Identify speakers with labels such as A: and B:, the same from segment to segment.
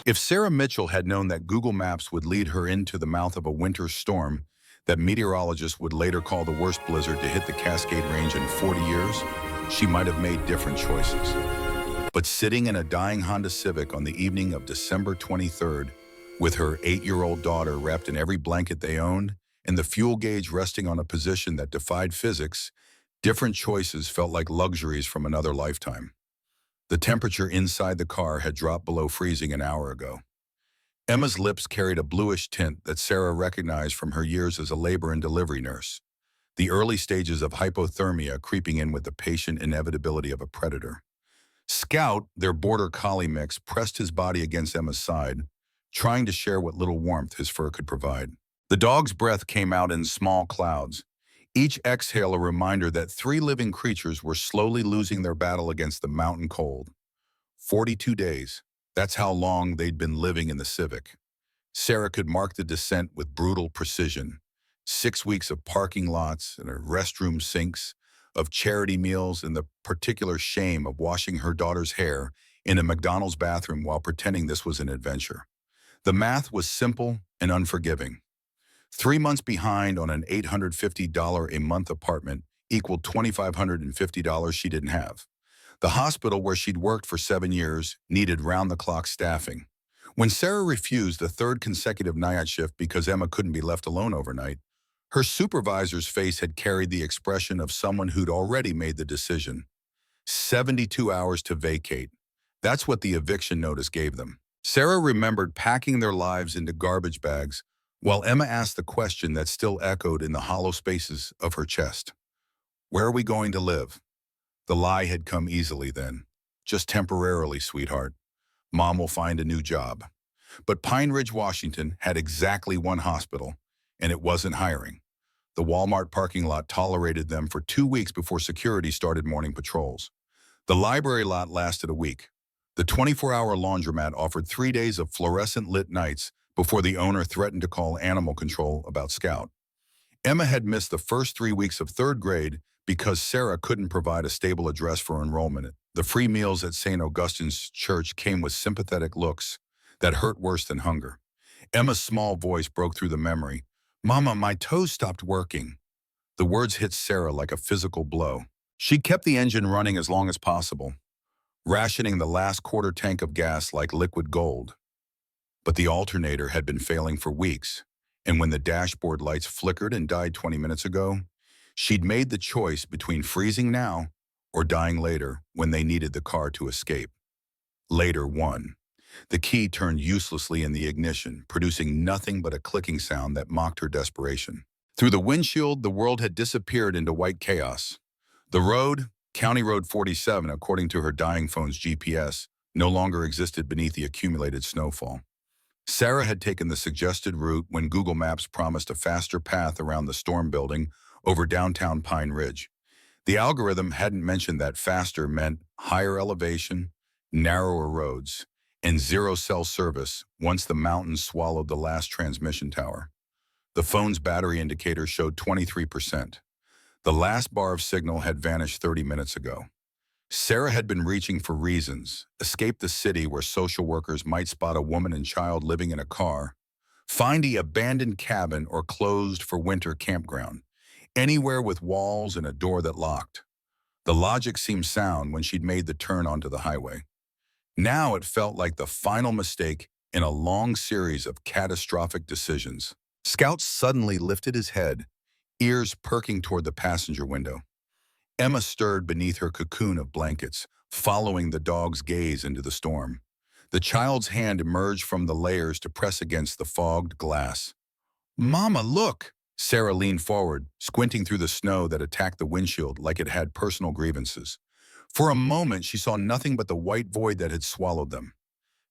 A: If Sarah Mitchell had known that Google Maps would lead her into the mouth of a winter storm that meteorologists would later call the worst blizzard to hit the Cascade Range in 40 years, she might have made different choices. But sitting in a dying Honda Civic on the evening of December 23rd, with her 8-year-old daughter wrapped in every blanket they owned, and the fuel gauge resting on a position that defied physics, different choices felt like luxuries from another lifetime. The temperature inside the car had dropped below freezing an hour ago. Emma's lips carried a bluish tint that Sarah recognized from her years as a labor and delivery nurse, the early stages of hypothermia creeping in with the patient inevitability of a predator. Scout, their border collie mix, pressed his body against Emma's side, trying to share what little warmth his fur could provide. The dog's breath came out in small clouds, each exhale a reminder that 3 living creatures were slowly losing their battle against the mountain cold. 42 days. That's how long they'd been living in the Civic. Sarah could mark the descent with brutal precision. 6 weeks of parking lots and restroom sinks, of charity meals, and the particular shame of washing her daughter's hair in a McDonald's bathroom while pretending this was an adventure. The math was simple and unforgiving. 3 months behind on an $850 a month apartment equaled $2,550 she didn't have. The hospital where she'd worked for 7 years needed round-the-clock staffing. When Sarah refused the 3rd consecutive night shift because Emma couldn't be left alone overnight, her supervisor's face had carried the expression of someone who'd already made the decision. 72 hours to vacate. That's what the eviction notice gave them. Sarah remembered packing their lives into garbage bags while Emma asked the question that still echoed in the hollow spaces of her chest. Where are we going to live? The lie had come easily then. Just temporarily, sweetheart. Mom will find a new job. But Pine Ridge, Washington had exactly one hospital, and it wasn't hiring. The Walmart parking lot tolerated them for 2 weeks before security started morning patrols. The library lot lasted a week. The 24-hour laundromat offered 3 days of fluorescent-lit nights before the owner threatened to call animal control about Scout. Emma had missed the first 3 weeks of 3rd grade because Sarah couldn't provide a stable address for enrollment. The free meals at St. Augustine's Church came with sympathetic looks that hurt worse than hunger. Emma's small voice broke through the memory. "Mama, my toes stopped working." The words hit Sarah like a physical blow. She kept the engine running as long as possible, rationing the last quarter tank of gas like liquid gold. But the alternator had been failing for weeks, and when the dashboard lights flickered and died 20 minutes ago, she'd made the choice between freezing now or dying later when they needed the car to escape. Later won. The key turned uselessly in the ignition, producing nothing but a clicking sound that mocked her desperation. Through the windshield, the world had disappeared into white chaos. The road, County Road 47, according to her dying phone's GPS, no longer existed beneath the accumulated snowfall. Sarah had taken the suggested route when Google Maps promised a faster path around the storm building over downtown Pine Ridge. The algorithm hadn't mentioned that faster meant higher elevation, narrower roads, and zero cell service once the mountains swallowed the last transmission tower. The phone's battery indicator showed 23%. The last bar of signal had vanished 30 minutes ago. Sarah had been reaching for reasons: escape the city where social workers might spot a woman and child living in a car, find the abandoned cabin or closed for winter campground, anywhere with walls and a door that locked. The logic seemed sound when she'd made the turn onto the highway. Now it felt like the final mistake in a long series of catastrophic decisions. Scout suddenly lifted his head, ears perking toward the passenger window. Emma stirred beneath her cocoon of blankets, following the dog's gaze into the storm. The child's hand emerged from the layers to press against the fogged glass. "Mama, look!" Sarah leaned forward, squinting through the snow that attacked the windshield like it had personal grievances. For a moment, she saw nothing but the white void that had swallowed them.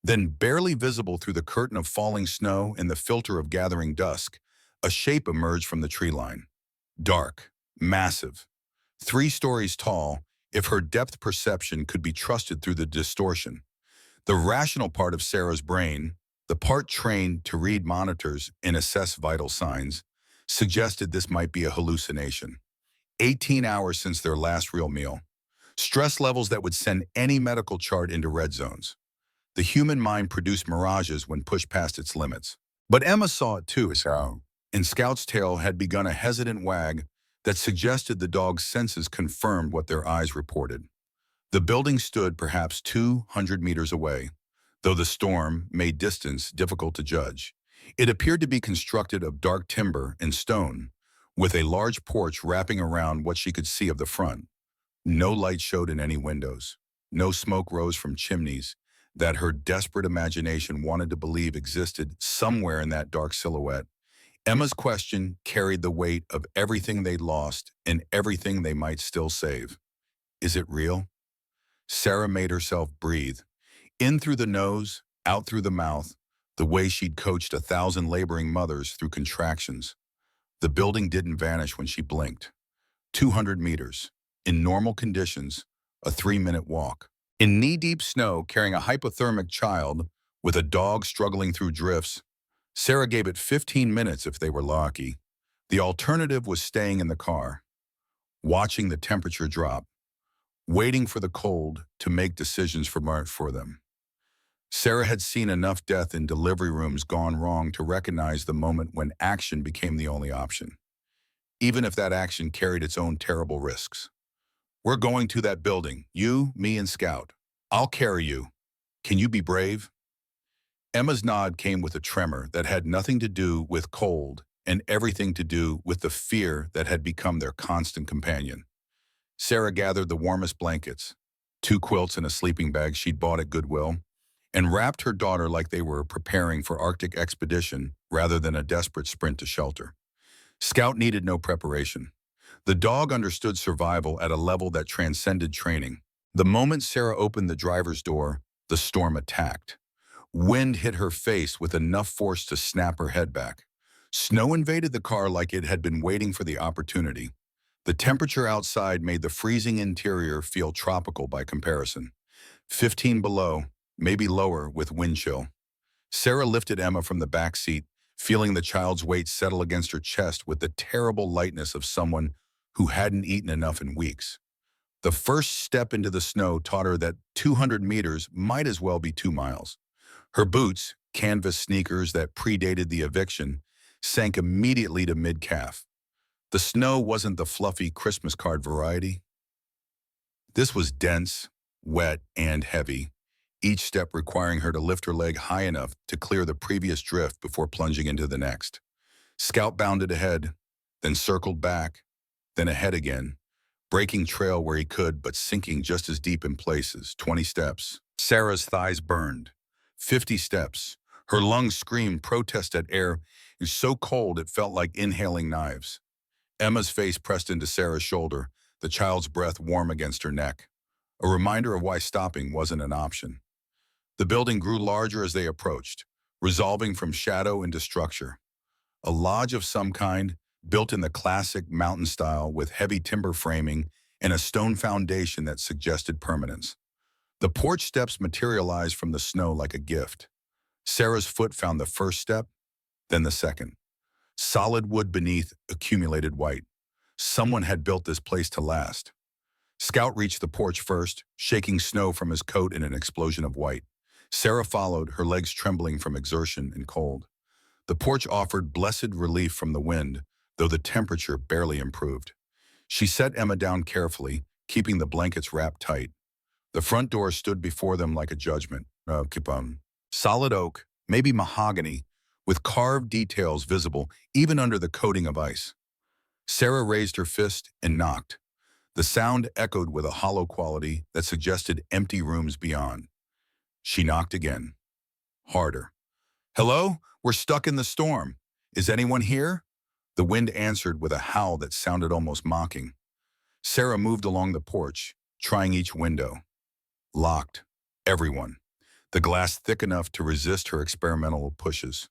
A: Then, barely visible through the curtain of falling snow and the filter of gathering dusk, a shape emerged from the tree line. Dark, massive, 3 stories tall, if her depth perception could be trusted through the distortion. The rational part of Sarah's brain, the part trained to read monitors and assess vital signs, suggested this might be a hallucination. 18 hours since their last real meal. Stress levels that would send any medical chart into red zones. The human mind produced mirages when pushed past its limits. But Emma saw it too, so, and Scout's tail had begun a hesitant wag that suggested the dog's senses confirmed what their eyes reported. The building stood perhaps 200 meters away, though the storm made distance difficult to judge. It appeared to be constructed of dark timber and stone, with a large porch wrapping around what she could see of the front. No light showed in any windows. No smoke rose from chimneys that her desperate imagination wanted to believe existed somewhere in that dark silhouette. Emma's question carried the weight of everything they'd lost and everything they might still save. Is it real? Sarah made herself breathe. In through the nose, out through the mouth, the way she'd coached 1,000 laboring mothers through contractions. The building didn't vanish when she blinked. 200 meters. In normal conditions, a 3-minute walk. In knee-deep snow, carrying a hypothermic child with a dog struggling through drifts, Sarah gave it 15 minutes if they were lucky. The alternative was staying in the car, watching the temperature drop, waiting for the cold to make decisions for them. Sarah had seen enough death in delivery rooms gone wrong to recognize the moment when action became the only option, even if that action carried its own terrible risks. We're going to that building, you, me, and Scout. I'll carry you. Can you be brave? Emma's nod came with a tremor that had nothing to do with cold and everything to do with the fear that had become their constant companion. Sarah gathered the warmest blankets, 2 quilts and a sleeping bag she'd bought at Goodwill, and wrapped her daughter like they were preparing for Arctic expedition rather than a desperate sprint to shelter. Scout needed no preparation. The dog understood survival at a level that transcended training. The moment Sarah opened the driver's door, the storm attacked. Wind hit her face with enough force to snap her head back. Snow invaded the car like it had been waiting for the opportunity. The temperature outside made the freezing interior feel tropical by comparison. 15 below, maybe lower with wind chill. Sarah lifted Emma from the back seat, feeling the child's weight settle against her chest with the terrible lightness of someone who hadn't eaten enough in weeks. The first step into the snow taught her that 200 meters might as well be 2 miles. Her boots, canvas sneakers that predated the eviction, sank immediately to mid-calf. The snow wasn't the fluffy Christmas card variety. This was dense, wet, and heavy, each step requiring her to lift her leg high enough to clear the previous drift before plunging into the next. Scout bounded ahead, then circled back, then ahead again, breaking trail where he could but sinking just as deep in places. 20 steps. Sarah's thighs burned. 50 steps. Her lungs screamed protest at air. It was so cold it felt like inhaling knives. Emma's face pressed into Sarah's shoulder, the child's breath warm against her neck, a reminder of why stopping wasn't an option. The building grew larger as they approached, resolving from shadow into structure. A lodge of some kind, built in the classic mountain style with heavy timber framing and a stone foundation that suggested permanence. The porch steps materialized from the snow like a gift. Sarah's foot found the first step, then the second. Solid wood beneath accumulated white. Someone had built this place to last. Scout reached the porch first, shaking snow from his coat in an explosion of white. Sarah followed, her legs trembling from exertion and cold. The porch offered blessed relief from the wind, though the temperature barely improved. She set Emma down carefully, keeping the blankets wrapped tight. The front door stood before them like a judgment. Solid oak, maybe mahogany, with carved details visible even under the coating of ice. Sarah raised her fist and knocked. The sound echoed with a hollow quality that suggested empty rooms beyond. She knocked again. Harder. Hello? We're stuck in the storm. Is anyone here? The wind answered with a howl that sounded almost mocking. Sarah moved along the porch, trying each window. Locked. Everyone. The glass thick enough to resist her experimental pushes.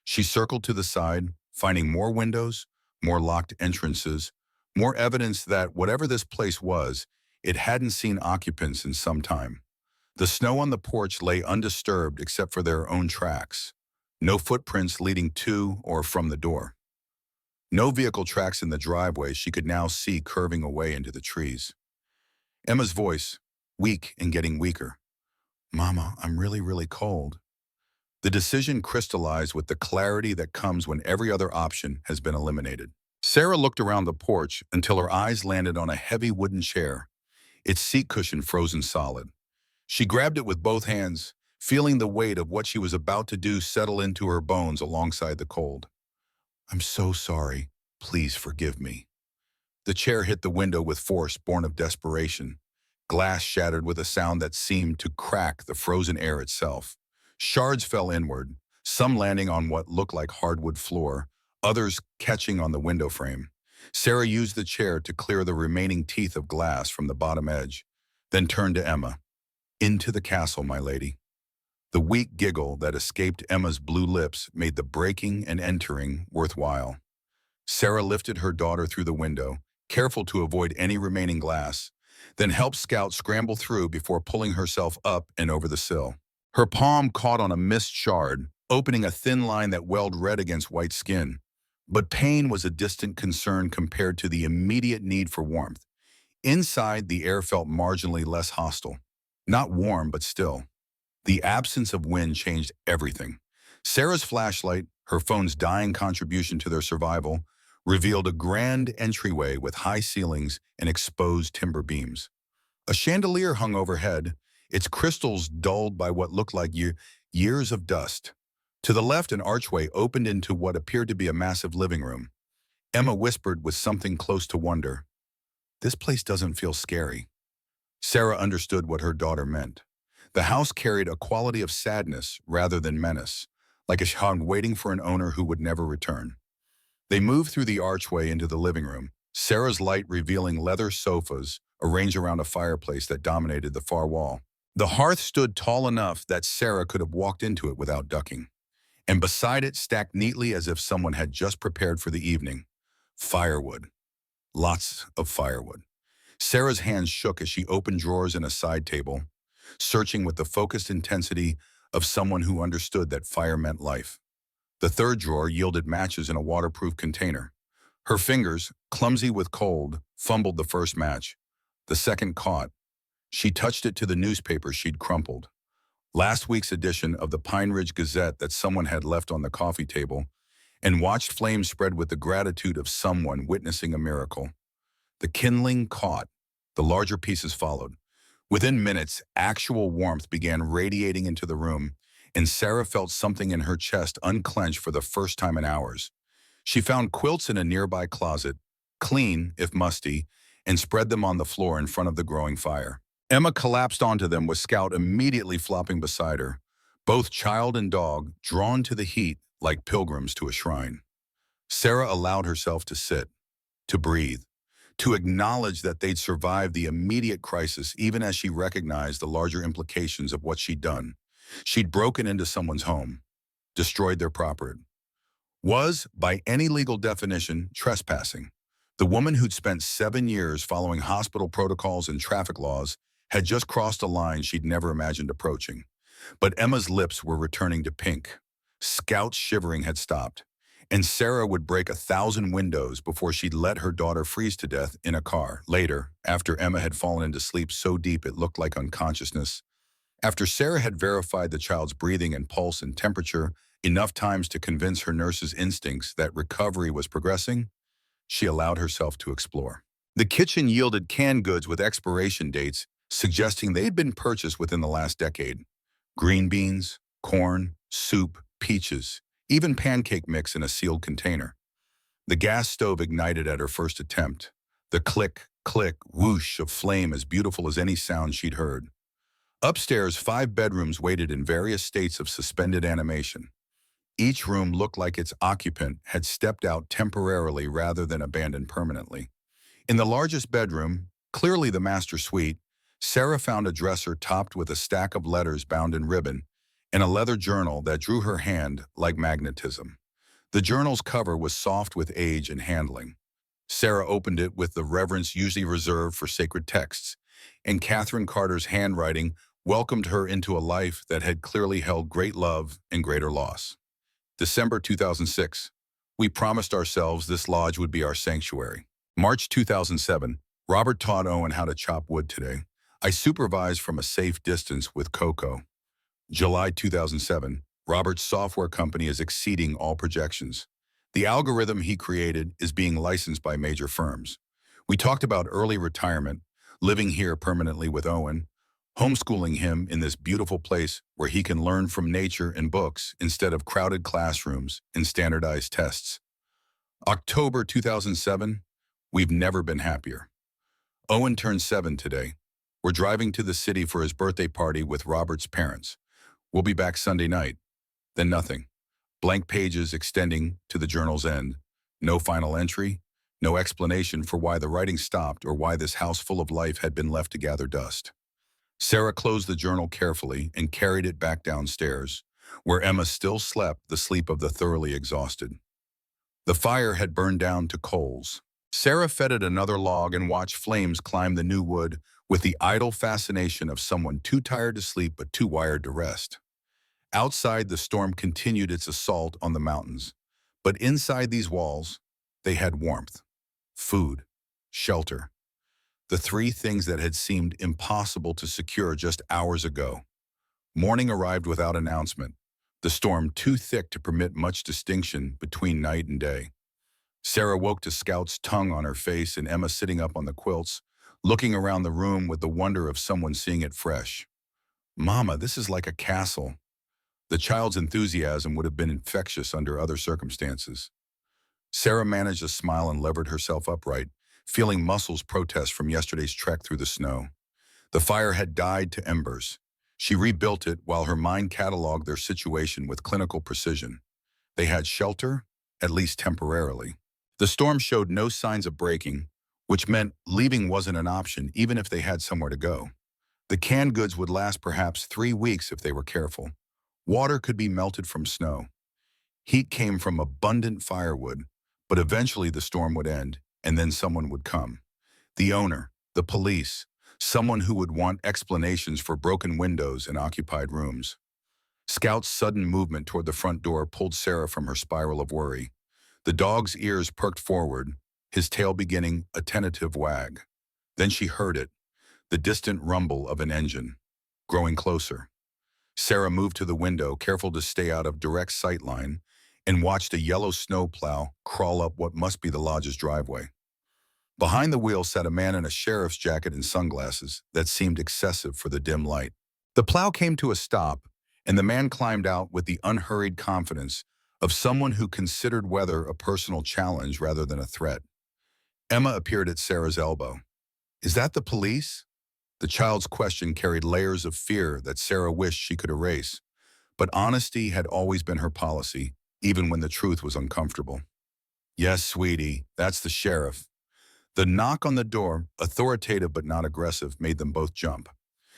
A: She circled to the side, finding more windows, more locked entrances, more evidence that whatever this place was, it hadn't seen occupants in some time. The snow on the porch lay undisturbed except for their own tracks. No footprints leading to or from the door. No vehicle tracks in the driveway she could now see curving away into the trees. Emma's voice, weak and getting weaker. Mama, I'm really cold. The decision crystallized with the clarity that comes when every other option has been eliminated. Sarah looked around the porch until her eyes landed on a heavy wooden chair, its seat cushion frozen solid. She grabbed it with both hands, feeling the weight of what she was about to do settle into her bones alongside the cold. I'm so sorry. Please forgive me. The chair hit the window with force born of desperation. Glass shattered with a sound that seemed to crack the frozen air itself. Shards fell inward, some landing on what looked like hardwood floor, others catching on the window frame. Sarah used the chair to clear the remaining teeth of glass from the bottom edge, then turned to Emma. Into the castle, my lady. The weak giggle that escaped Emma's blue lips made the breaking and entering worthwhile. Sarah lifted her daughter through the window, careful to avoid any remaining glass, then helped Scout scramble through before pulling herself up and over the sill. Her palm caught on a missed shard, opening a thin line that welled red against white skin. But pain was a distant concern compared to the immediate need for warmth. Inside, the air felt marginally less hostile. Not warm, but still. The absence of wind changed everything. Sarah's flashlight, her phone's dying contribution to their survival, revealed a grand entryway with high ceilings and exposed timber beams. A chandelier hung overhead, its crystals dulled by what looked like years of dust. To the left, an archway opened into what appeared to be a massive living room. Emma whispered with something close to wonder, "This place doesn't feel scary." Sarah understood what her daughter meant. The house carried a quality of sadness rather than menace, like a hound waiting for an owner who would never return. They moved through the archway into the living room, Sarah's light revealing leather sofas arranged around a fireplace that dominated the far wall. The hearth stood tall enough that Sarah could have walked into it without ducking. And beside it, stacked neatly as if someone had just prepared for the evening, firewood. Lots of firewood. Sarah's hands shook as she opened drawers in a side table, searching with the focused intensity of someone who understood that fire meant life. The third drawer yielded matches in a waterproof container. Her fingers, clumsy with cold, fumbled the first match. The second caught. She touched it to the newspaper she'd crumpled. Last week's edition of the Pine Ridge Gazette that someone had left on the coffee table, and watched flames spread with the gratitude of someone witnessing a miracle. The kindling caught. The larger pieces followed. Within minutes, actual warmth began radiating into the room, and Sarah felt something in her chest unclench for the first time in hours. She found quilts in a nearby closet, clean, if musty, and spread them on the floor in front of the growing fire. Emma collapsed onto them with Scout immediately flopping beside her, both child and dog drawn to the heat like pilgrims to a shrine. Sarah allowed herself to sit, to breathe, to acknowledge that they'd survived the immediate crisis even as she recognized the larger implications of what she'd done. She'd broken into someone's home, destroyed their property. Was, by any legal definition, trespassing. The woman who'd spent 7 years following hospital protocols and traffic laws had just crossed a line she'd never imagined approaching. But Emma's lips were returning to pink. Scout's shivering had stopped, and Sarah would break 1,000 windows before she'd let her daughter freeze to death in a car. Later, after Emma had fallen into sleep so deep it looked like unconsciousness, after Sarah had verified the child's breathing and pulse and temperature enough times to convince her nurse's instincts that recovery was progressing, she allowed herself to explore. The kitchen yielded canned goods with expiration dates suggesting they'd been purchased within the last decade. Green beans, corn, soup, peaches, even pancake mix in a sealed container. The gas stove ignited at her first attempt. The click, click, whoosh of flame as beautiful as any sound she'd heard. Upstairs, 5 bedrooms waited in various states of suspended animation. Each room looked like its occupant had stepped out temporarily rather than abandoned permanently. In the largest bedroom, clearly the master suite, Sarah found a dresser topped with a stack of letters bound in ribbon and a leather journal that drew her hand like magnetism. The journal's cover was soft with age and handling. Sarah opened it with the reverence usually reserved for sacred texts, and Catherine Carter's handwriting welcomed her into a life that had clearly held great love and greater loss. December 2006. We promised ourselves this lodge would be our sanctuary. March 2007. Robert taught Owen how to chop wood today. I supervise from a safe distance with Coco. July 2007, Robert's software company is exceeding all projections. The algorithm he created is being licensed by major firms. We talked about early retirement, living here permanently with Owen, homeschooling him in this beautiful place where he can learn from nature and books instead of crowded classrooms and standardized tests. October 2007, we've never been happier. Owen turned 7 today. We're driving to the city for his birthday party with Robert's parents. We'll be back Sunday night. Then nothing. Blank pages extending to the journal's end. No final entry. No explanation for why the writing stopped or why this house full of life had been left to gather dust. Sarah closed the journal carefully and carried it back downstairs, where Emma still slept the sleep of the thoroughly exhausted. The fire had burned down to coals. Sarah fed it another log and watched flames climb the new wood with the idle fascination of someone too tired to sleep but too wired to rest. Outside, the storm continued its assault on the mountains. But inside these walls, they had warmth, food, shelter. The three things that had seemed impossible to secure just hours ago. Morning arrived without announcement, the storm too thick to permit much distinction between night and day. Sarah woke to Scout's tongue on her face and Emma sitting up on the quilts, looking around the room with the wonder of someone seeing it fresh. "Mama, this is like a castle." The child's enthusiasm would have been infectious under other circumstances. Sarah managed a smile and levered herself upright, feeling muscles protest from yesterday's trek through the snow. The fire had died to embers. She rebuilt it while her mind cataloged their situation with clinical precision. They had shelter, at least temporarily. The storm showed no signs of breaking, which meant leaving wasn't an option even if they had somewhere to go. The canned goods would last perhaps 3 weeks if they were careful. Water could be melted from snow. Heat came from abundant firewood, but eventually the storm would end, and then someone would come. The owner, the police, someone who would want explanations for broken windows and occupied rooms. Scout's sudden movement toward the front door pulled Sarah from her spiral of worry. The dog's ears perked forward, his tail beginning a tentative wag. Then she heard it, the distant rumble of an engine, growing closer. Sarah moved to the window, careful to stay out of direct sight line, and watched a yellow snowplow crawl up what must be the lodge's driveway. Behind the wheel sat a man in a sheriff's jacket and sunglasses that seemed excessive for the dim light. The plow came to a stop, and the man climbed out with the unhurried confidence of someone who considered weather a personal challenge rather than a threat. Emma appeared at Sarah's elbow. "Is that the police?" The child's question carried layers of fear that Sarah wished she could erase. But honesty had always been her policy, even when the truth was uncomfortable. "Yes, sweetie, that's the sheriff." The knock on the door, authoritative but not aggressive, made them both jump.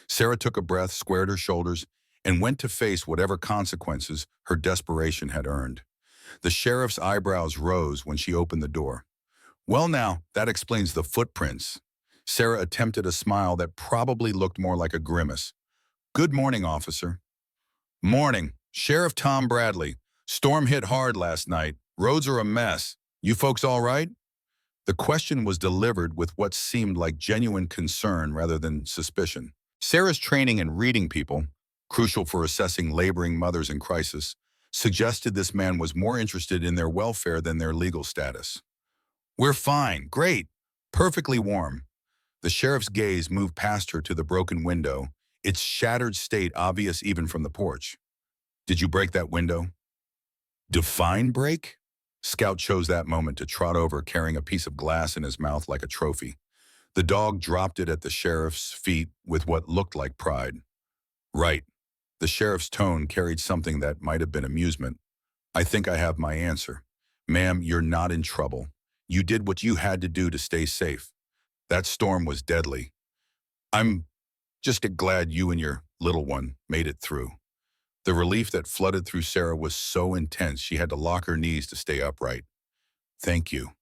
A: Sarah took a breath, squared her shoulders, and went to face whatever consequences her desperation had earned. The sheriff's eyebrows rose when she opened the door. "Well now, that explains the footprints." Sarah attempted a smile that probably looked more like a grimace. "Good morning, officer." "Morning. Sheriff Tom Bradley. Storm hit hard last night. Roads are a mess. You folks all right?" The question was delivered with what seemed like genuine concern rather than suspicion. Sarah's training in reading people, crucial for assessing laboring mothers in crisis, suggested this man was more interested in their welfare than their legal status. "We're fine. Great. Perfectly warm." The sheriff's gaze moved past her to the broken window, its shattered state obvious even from the porch. "Did you break that window?" "Define break?" Scout chose that moment to trot over, carrying a piece of glass in his mouth like a trophy. The dog dropped it at the sheriff's feet with what looked like pride. "Right." The sheriff's tone carried something that might have been amusement. "I think I have my answer. Ma'am, you're not in trouble. You did what you had to do to stay safe. That storm was deadly. I'm just glad you and your little one made it through." The relief that flooded through Sarah was so intense she had to lock her knees to stay upright. "Thank you."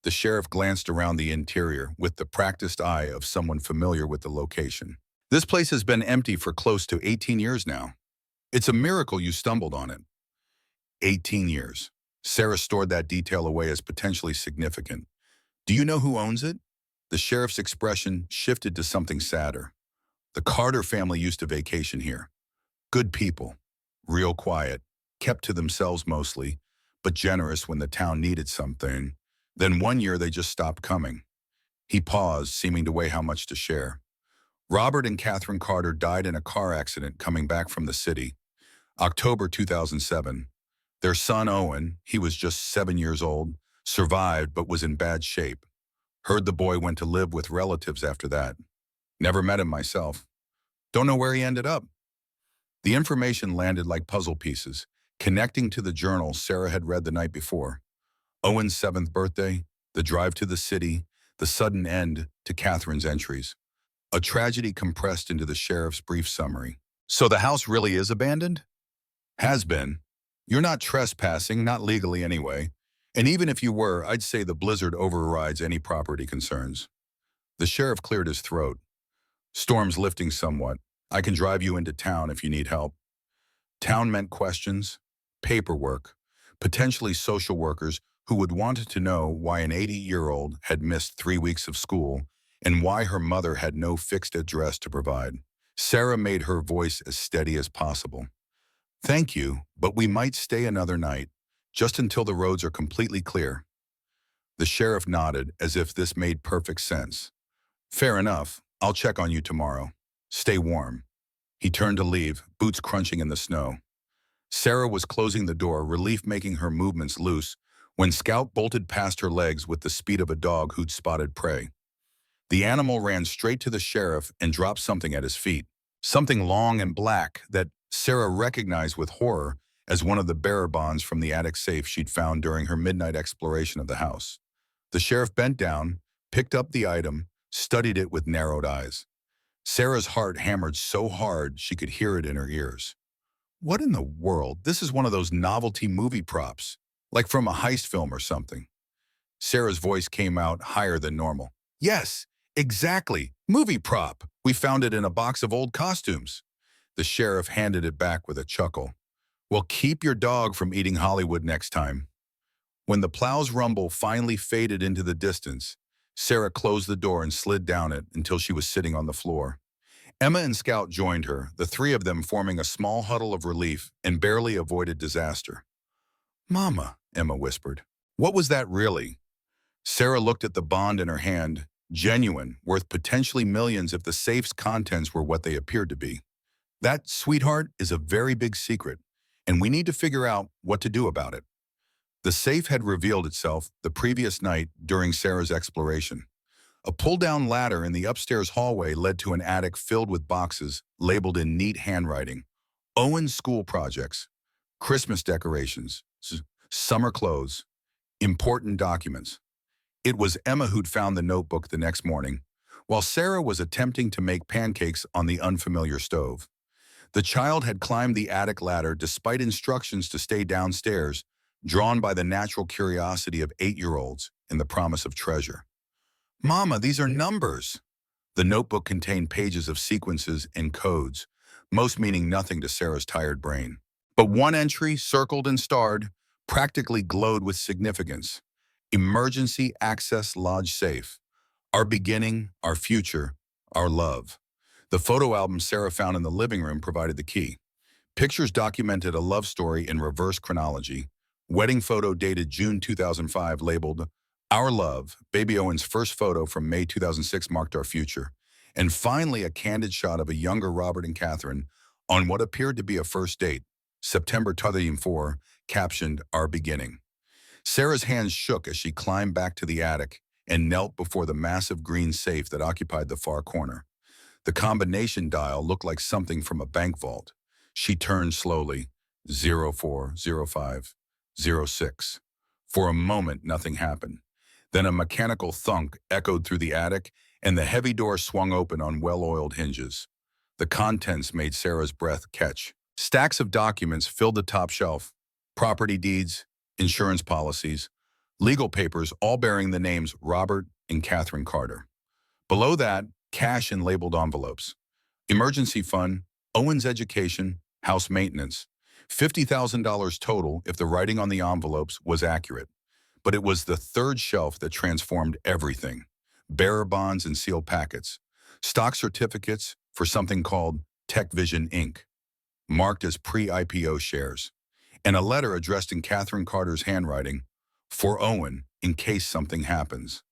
A: The sheriff glanced around the interior with the practiced eye of someone familiar with the location. "This place has been empty for close to 18 years now. It's a miracle you stumbled on it." 18 years. Sarah stored that detail away as potentially significant. "Do you know who owns it?" The sheriff's expression shifted to something sadder. The Carter family used to vacation here. Good people, real quiet, kept to themselves mostly, but generous when the town needed something. Then one year they just stopped coming. He paused, seeming to weigh how much to share. Robert and Catherine Carter died in a car accident coming back from the city. October 2007. Their son Owen, he was just 7 years old, survived but was in bad shape. Heard the boy went to live with relatives after that. Never met him myself. Don't know where he ended up. The information landed like puzzle pieces, connecting to the journal Sarah had read the night before. Owen's 7th birthday, the drive to the city, the sudden end to Catherine's entries. A tragedy compressed into the sheriff's brief summary. So the house really is abandoned? Has been. You're not trespassing, not legally anyway. And even if you were, I'd say the blizzard overrides any property concerns. The sheriff cleared his throat. Storm's lifting somewhat. I can drive you into town if you need help. Town meant questions, paperwork, potentially social workers who would want to know why an 80-year-old had missed 3 weeks of school and why her mother had no fixed address to provide. Sarah made her voice as steady as possible. Thank you, but we might stay another night, just until the roads are completely clear. The sheriff nodded as if this made perfect sense. Fair enough. I'll check on you tomorrow. Stay warm. He turned to leave, boots crunching in the snow. Sarah was closing the door, relief making her movements loose, when Scout bolted past her legs with the speed of a dog who'd spotted prey. The animal ran straight to the sheriff and dropped something at his feet. Something long and black that Sarah recognized with horror as one of the bearer bonds from the attic safe she'd found during her midnight exploration of the house. The sheriff bent down, picked up the item, studied it with narrowed eyes. Sarah's heart hammered so hard she could hear it in her ears. What in the world? This is one of those novelty movie props, like from a heist film or something. Sarah's voice came out higher than normal. Yes, exactly. Movie prop. We found it in a box of old costumes. The sheriff handed it back with a chuckle. Well, keep your dog from eating Hollywood next time. When the plow's rumble finally faded into the distance, Sarah closed the door and slid down it until she was sitting on the floor. Emma and Scout joined her, the three of them forming a small huddle of relief and barely avoided disaster. Mama, Emma whispered. What was that really? Sarah looked at the bond in her hand, genuine, worth potentially millions if the safe's contents were what they appeared to be. That, sweetheart, is a very big secret, and we need to figure out what to do about it. The safe had revealed itself the previous night during Sarah's exploration. A pull-down ladder in the upstairs hallway led to an attic filled with boxes labeled in neat handwriting. Owen's school projects, Christmas decorations, summer clothes, important documents. It was Emma who'd found the notebook the next morning, while Sarah was attempting to make pancakes on the unfamiliar stove. The child had climbed the attic ladder despite instructions to stay downstairs, drawn by the natural curiosity of 8-year-olds and the promise of treasure. Mama, these are numbers. The notebook contained pages of sequences and codes, most meaning nothing to Sarah's tired brain. But one entry, circled and starred, practically glowed with significance. Emergency Access Lodge Safe. Our beginning, our future, our love. The photo album Sarah found in the living room provided the key. Pictures documented a love story in reverse chronology. Wedding photo dated June 2005 labeled, Our Love. Baby Owen's first photo from May 2006 marked our future. And finally, a candid shot of a younger Robert and Catherine on what appeared to be a first date, September 2004, captioned, Our Beginning. Sarah's hands shook as she climbed back to the attic and knelt before the massive green safe that occupied the far corner. The combination dial looked like something from a bank vault. She turned slowly, 040506. For a moment, nothing happened. Then a mechanical thunk echoed through the attic, and the heavy door swung open on well-oiled hinges. The contents made Sarah's breath catch. Stacks of documents filled the top shelf. Property deeds, insurance policies, legal papers, all bearing the names Robert and Catherine Carter. Below that, cash in labeled envelopes. Emergency fund, Owen's education, house maintenance. $50,000 total if the writing on the envelopes was accurate. But it was the third shelf that transformed everything. Bearer bonds and sealed packets, stock certificates, for something called TechVision Inc., marked as pre-IPO shares, and a letter addressed in Catherine Carter's handwriting, for Owen, in case something happens.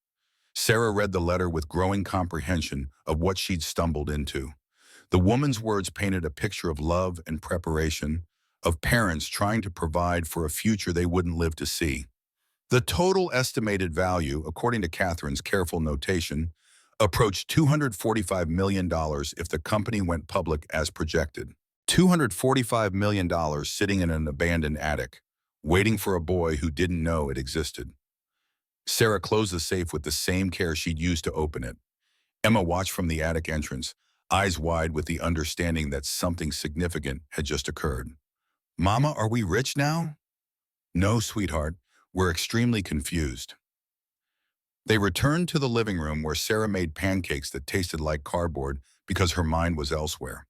A: Sarah read the letter with growing comprehension of what she'd stumbled into. The woman's words painted a picture of love and preparation, of parents trying to provide for a future they wouldn't live to see. The total estimated value, according to Catherine's careful notation, approached $245 million if the company went public as projected. $245 million sitting in an abandoned attic, waiting for a boy who didn't know it existed. Sarah closed the safe with the same care she'd used to open it. Emma watched from the attic entrance, eyes wide with the understanding that something significant had just occurred. "Mama, are we rich now?" "No, sweetheart, we're extremely confused." They returned to the living room where Sarah made pancakes that tasted like cardboard because her mind was elsewhere.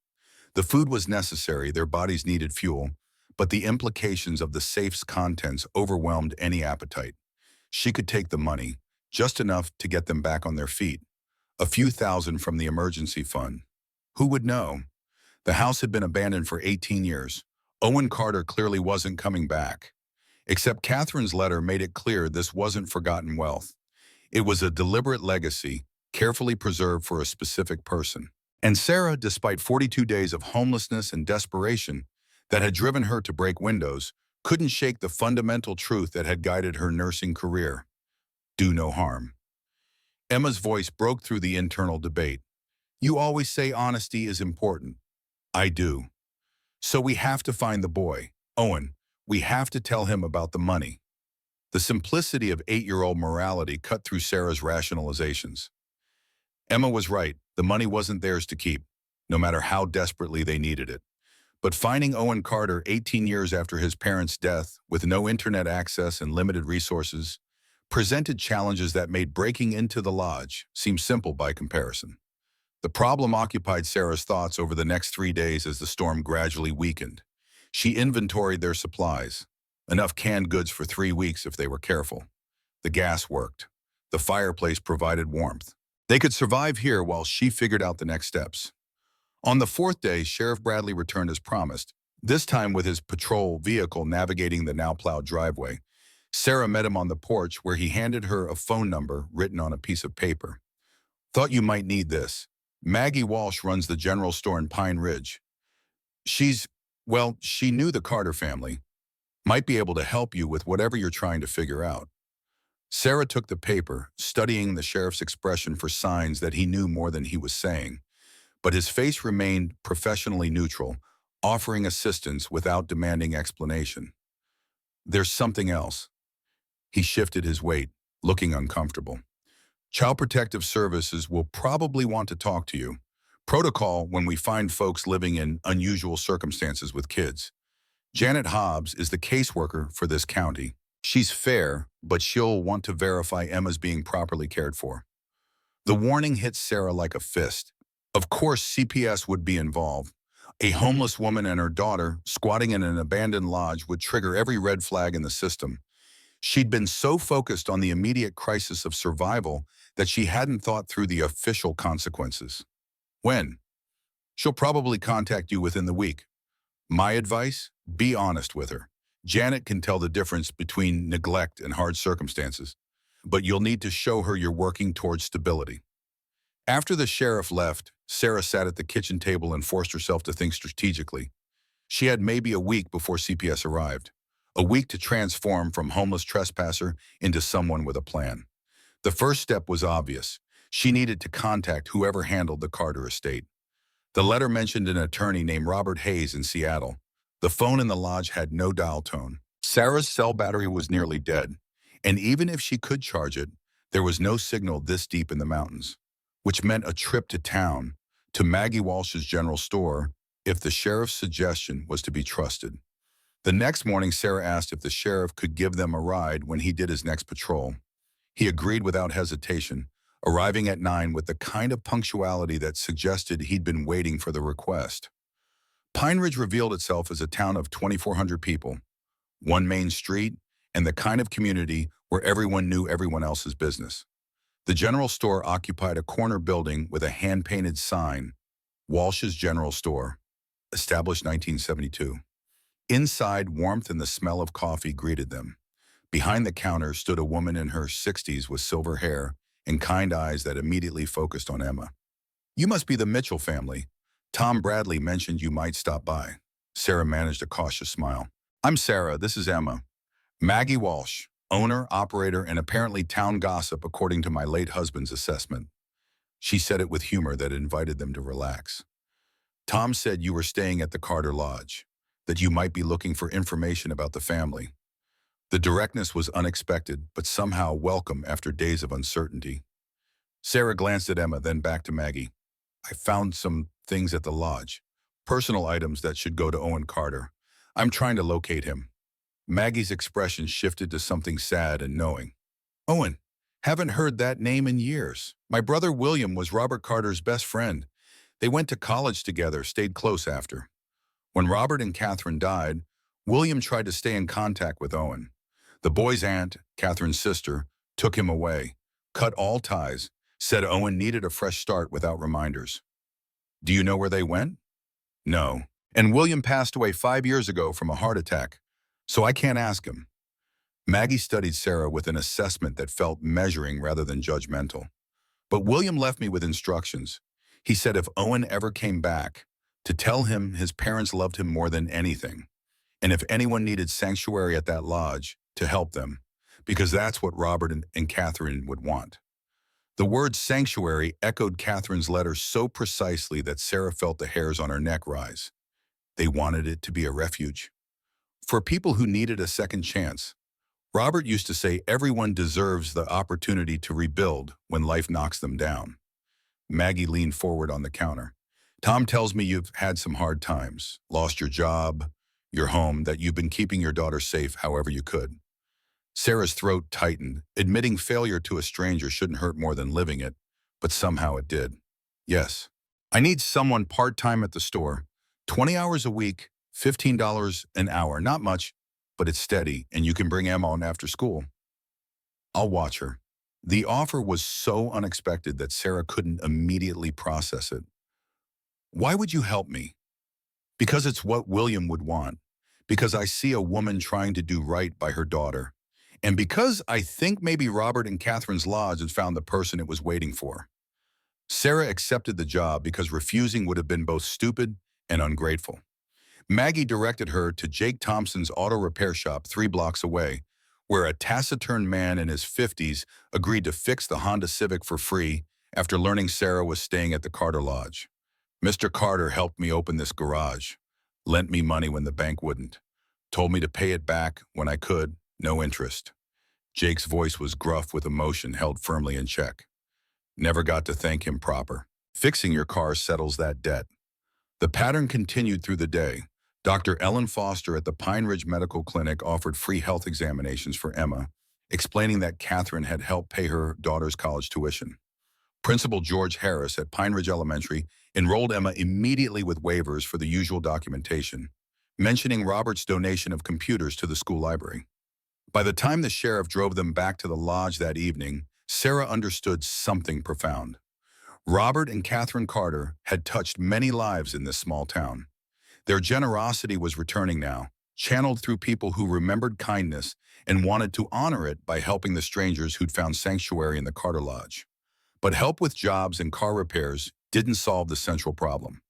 A: The food was necessary, their bodies needed fuel, but the implications of the safe's contents overwhelmed any appetite. She could take the money, just enough to get them back on their feet. A few thousand from the emergency fund. Who would know? The house had been abandoned for 18 years. Owen Carter clearly wasn't coming back. Except Catherine's letter made it clear this wasn't forgotten wealth. It was a deliberate legacy, carefully preserved for a specific person. And Sarah, despite 42 days of homelessness and desperation that had driven her to break windows, couldn't shake the fundamental truth that had guided her nursing career: do no harm. Emma's voice broke through the internal debate. "You always say honesty is important." "I do. So we have to find the boy, Owen. We have to tell him about the money." The simplicity of 8-year-old morality cut through Sarah's rationalizations. Emma was right. The money wasn't theirs to keep, no matter how desperately they needed it. But finding Owen Carter 18 years after his parents' death, with no internet access and limited resources, presented challenges that made breaking into the lodge seem simple by comparison. The problem occupied Sarah's thoughts over the next 3 days as the storm gradually weakened. She inventoried their supplies. Enough canned goods for 3 weeks if they were careful. The gas worked. The fireplace provided warmth. They could survive here while she figured out the next steps. On the 4th day, Sheriff Bradley returned as promised, this time with his patrol vehicle navigating the now-plowed driveway. Sarah met him on the porch where he handed her a phone number written on a piece of paper. "Thought you might need this. Maggie Walsh runs the general store in Pine Ridge. She knew the Carter family. Might be able to help you with whatever you're trying to figure out." Sarah took the paper, studying the sheriff's expression for signs that he knew more than he was saying. But his face remained professionally neutral, offering assistance without demanding explanation. "There's something else." He shifted his weight, looking uncomfortable. "Child Protective Services will probably want to talk to you. Protocol when we find folks living in unusual circumstances with kids. Janet Hobbs is the caseworker for this county. She's fair, but she'll want to verify Emma's being properly cared for." The warning hit Sarah like a fist. Of course, CPS would be involved. A homeless woman and her daughter squatting in an abandoned lodge would trigger every red flag in the system. She'd been so focused on the immediate crisis of survival that she hadn't thought through the official consequences. "When?" "She'll probably contact you within the week. My advice? Be honest with her. Janet can tell the difference between neglect and hard circumstances, but you'll need to show her you're working towards stability." After the sheriff left, Sarah sat at the kitchen table and forced herself to think strategically. She had maybe a week before CPS arrived. A week to transform from homeless trespasser into someone with a plan. The first step was obvious. She needed to contact whoever handled the Carter estate. The letter mentioned an attorney named Robert Hayes in Seattle. The phone in the lodge had no dial tone. Sarah's cell battery was nearly dead, and even if she could charge it, there was no signal this deep in the mountains, which meant a trip to town, to Maggie Walsh's general store, if the sheriff's suggestion was to be trusted. The next morning, Sarah asked if the sheriff could give them a ride when he did his next patrol. He agreed without hesitation, arriving at 9 with the kind of punctuality that suggested he'd been waiting for the request. Pine Ridge revealed itself as a town of 2,400 people, one main street, and the kind of community where everyone knew everyone else's business. The general store occupied a corner building with a hand-painted sign, Walsh's General Store, established 1972. Inside, warmth and the smell of coffee greeted them. Behind the counter stood a woman in her 60s with silver hair and kind eyes that immediately focused on Emma. "You must be the Mitchell family. Tom Bradley mentioned you might stop by." Sarah managed a cautious smile. "I'm Sarah, this is Emma. Maggie Walsh, owner, operator, and apparently town gossip according to my late husband's assessment." She said it with humor that invited them to relax. "Tom said you were staying at the Carter Lodge, that you might be looking for information about the family." The directness was unexpected, but somehow welcome after days of uncertainty. Sarah glanced at Emma, then back to Maggie. "I found some things at the lodge. Personal items that should go to Owen Carter. I'm trying to locate him." Maggie's expression shifted to something sad and knowing. "Owen, haven't heard that name in years. My brother William was Robert Carter's best friend. They went to college together, stayed close after. When Robert and Catherine died, William tried to stay in contact with Owen. The boy's aunt, Catherine's sister, took him away, cut all ties, said Owen needed a fresh start without reminders." "Do you know where they went?" "No. And William passed away 5 years ago from a heart attack, so I can't ask him." Maggie studied Sarah with an assessment that felt measuring rather than judgmental. "But William left me with instructions. He said if Owen ever came back, to tell him his parents loved him more than anything, and if anyone needed sanctuary at that lodge, to help them, because that's what Robert and Catherine would want." The word sanctuary echoed Catherine's letter so precisely that Sarah felt the hairs on her neck rise. They wanted it to be a refuge. For people who needed a second chance. Robert used to say everyone deserves the opportunity to rebuild when life knocks them down. Maggie leaned forward on the counter. "Tom tells me you've had some hard times, lost your job, your home, that you've been keeping your daughter safe however you could." Sarah's throat tightened, admitting failure to a stranger shouldn't hurt more than living it, but somehow it did. "Yes. I need someone part-time at the store. 20 hours a week, $15 an hour. Not much, but it's steady, and you can bring Emma on after school. I'll watch her." The offer was so unexpected that Sarah couldn't immediately process it. "Why would you help me?" "Because it's what William would want. Because I see a woman trying to do right by her daughter. And because I think maybe Robert and Catherine's lodge had found the person it was waiting for." Sarah accepted the job because refusing would have been both stupid and ungrateful. Maggie directed her to Jake Thompson's auto repair shop 3 blocks away, where a taciturn man in his 50s agreed to fix the Honda Civic for free after learning Sarah was staying at the Carter Lodge. "Mr. Carter helped me open this garage, lent me money when the bank wouldn't, told me to pay it back when I could, no interest." Jake's voice was gruff with emotion held firmly in check. "Never got to thank him proper. Fixing your car settles that debt." The pattern continued through the day. Dr. Ellen Foster at the Pine Ridge Medical Clinic offered free health examinations for Emma, explaining that Catherine had helped pay her daughter's college tuition. Principal George Harris at Pine Ridge Elementary enrolled Emma immediately with waivers for the usual documentation, mentioning Robert's donation of computers to the school library. By the time the sheriff drove them back to the lodge that evening, Sarah understood something profound. Robert and Catherine Carter had touched many lives in this small town. Their generosity was returning now, channeled through people who remembered kindness and wanted to honor it by helping the strangers who'd found sanctuary in the Carter Lodge. But help with jobs and car repairs didn't solve the central problem.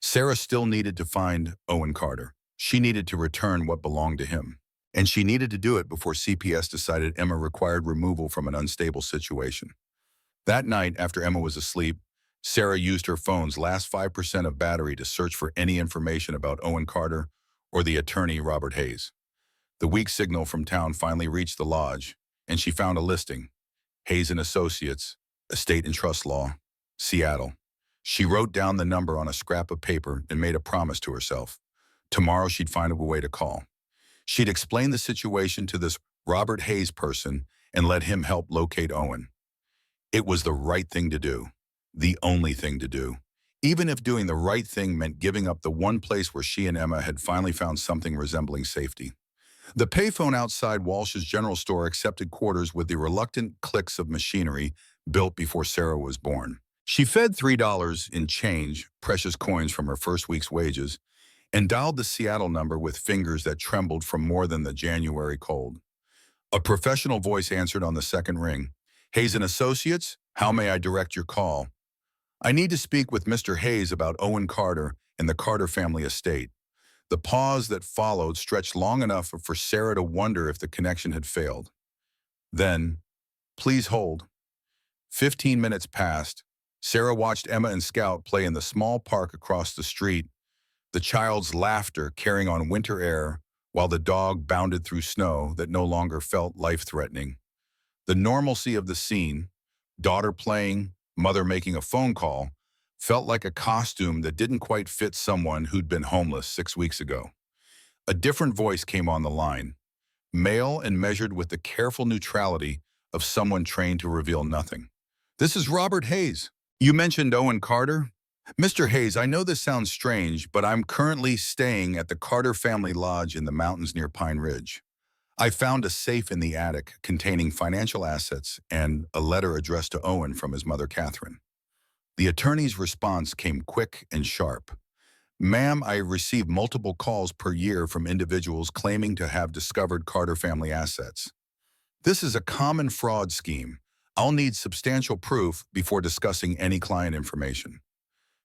A: Sarah still needed to find Owen Carter. She needed to return what belonged to him. And she needed to do it before CPS decided Emma required removal from an unstable situation. That night, after Emma was asleep, Sarah used her phone's last 5% of battery to search for any information about Owen Carter or the attorney Robert Hayes. The weak signal from town finally reached the lodge, and she found a listing. Hayes and Associates, Estate and Trust Law, Seattle. She wrote down the number on a scrap of paper and made a promise to herself. Tomorrow she'd find a way to call. She'd explain the situation to this Robert Hayes person and let him help locate Owen. It was the right thing to do, the only thing to do, even if doing the right thing meant giving up the one place where she and Emma had finally found something resembling safety. The payphone outside Walsh's General Store accepted quarters with the reluctant clicks of machinery built before Sarah was born. She fed $3 in change, precious coins from her first week's wages, and dialed the Seattle number with fingers that trembled from more than the January cold. A professional voice answered on the second ring. Hayes and Associates, how may I direct your call? I need to speak with Mr. Hayes about Owen Carter and the Carter family estate. The pause that followed stretched long enough for Sarah to wonder if the connection had failed. Then, please hold. 15 minutes passed. Sarah watched Emma and Scout play in the small park across the street, the child's laughter carrying on winter air while the dog bounded through snow that no longer felt life-threatening. The normalcy of the scene, daughter playing, mother making a phone call, felt like a costume that didn't quite fit someone who'd been homeless 6 weeks ago. A different voice came on the line, male and measured with the careful neutrality of someone trained to reveal nothing. This is Robert Hayes. You mentioned Owen Carter? Mr. Hayes, I know this sounds strange, but I'm currently staying at the Carter Family Lodge in the mountains near Pine Ridge. I found a safe in the attic containing financial assets and a letter addressed to Owen from his mother, Catherine. The attorney's response came quick and sharp. Ma'am, I receive multiple calls per year from individuals claiming to have discovered Carter family assets. This is a common fraud scheme. I'll need substantial proof before discussing any client information.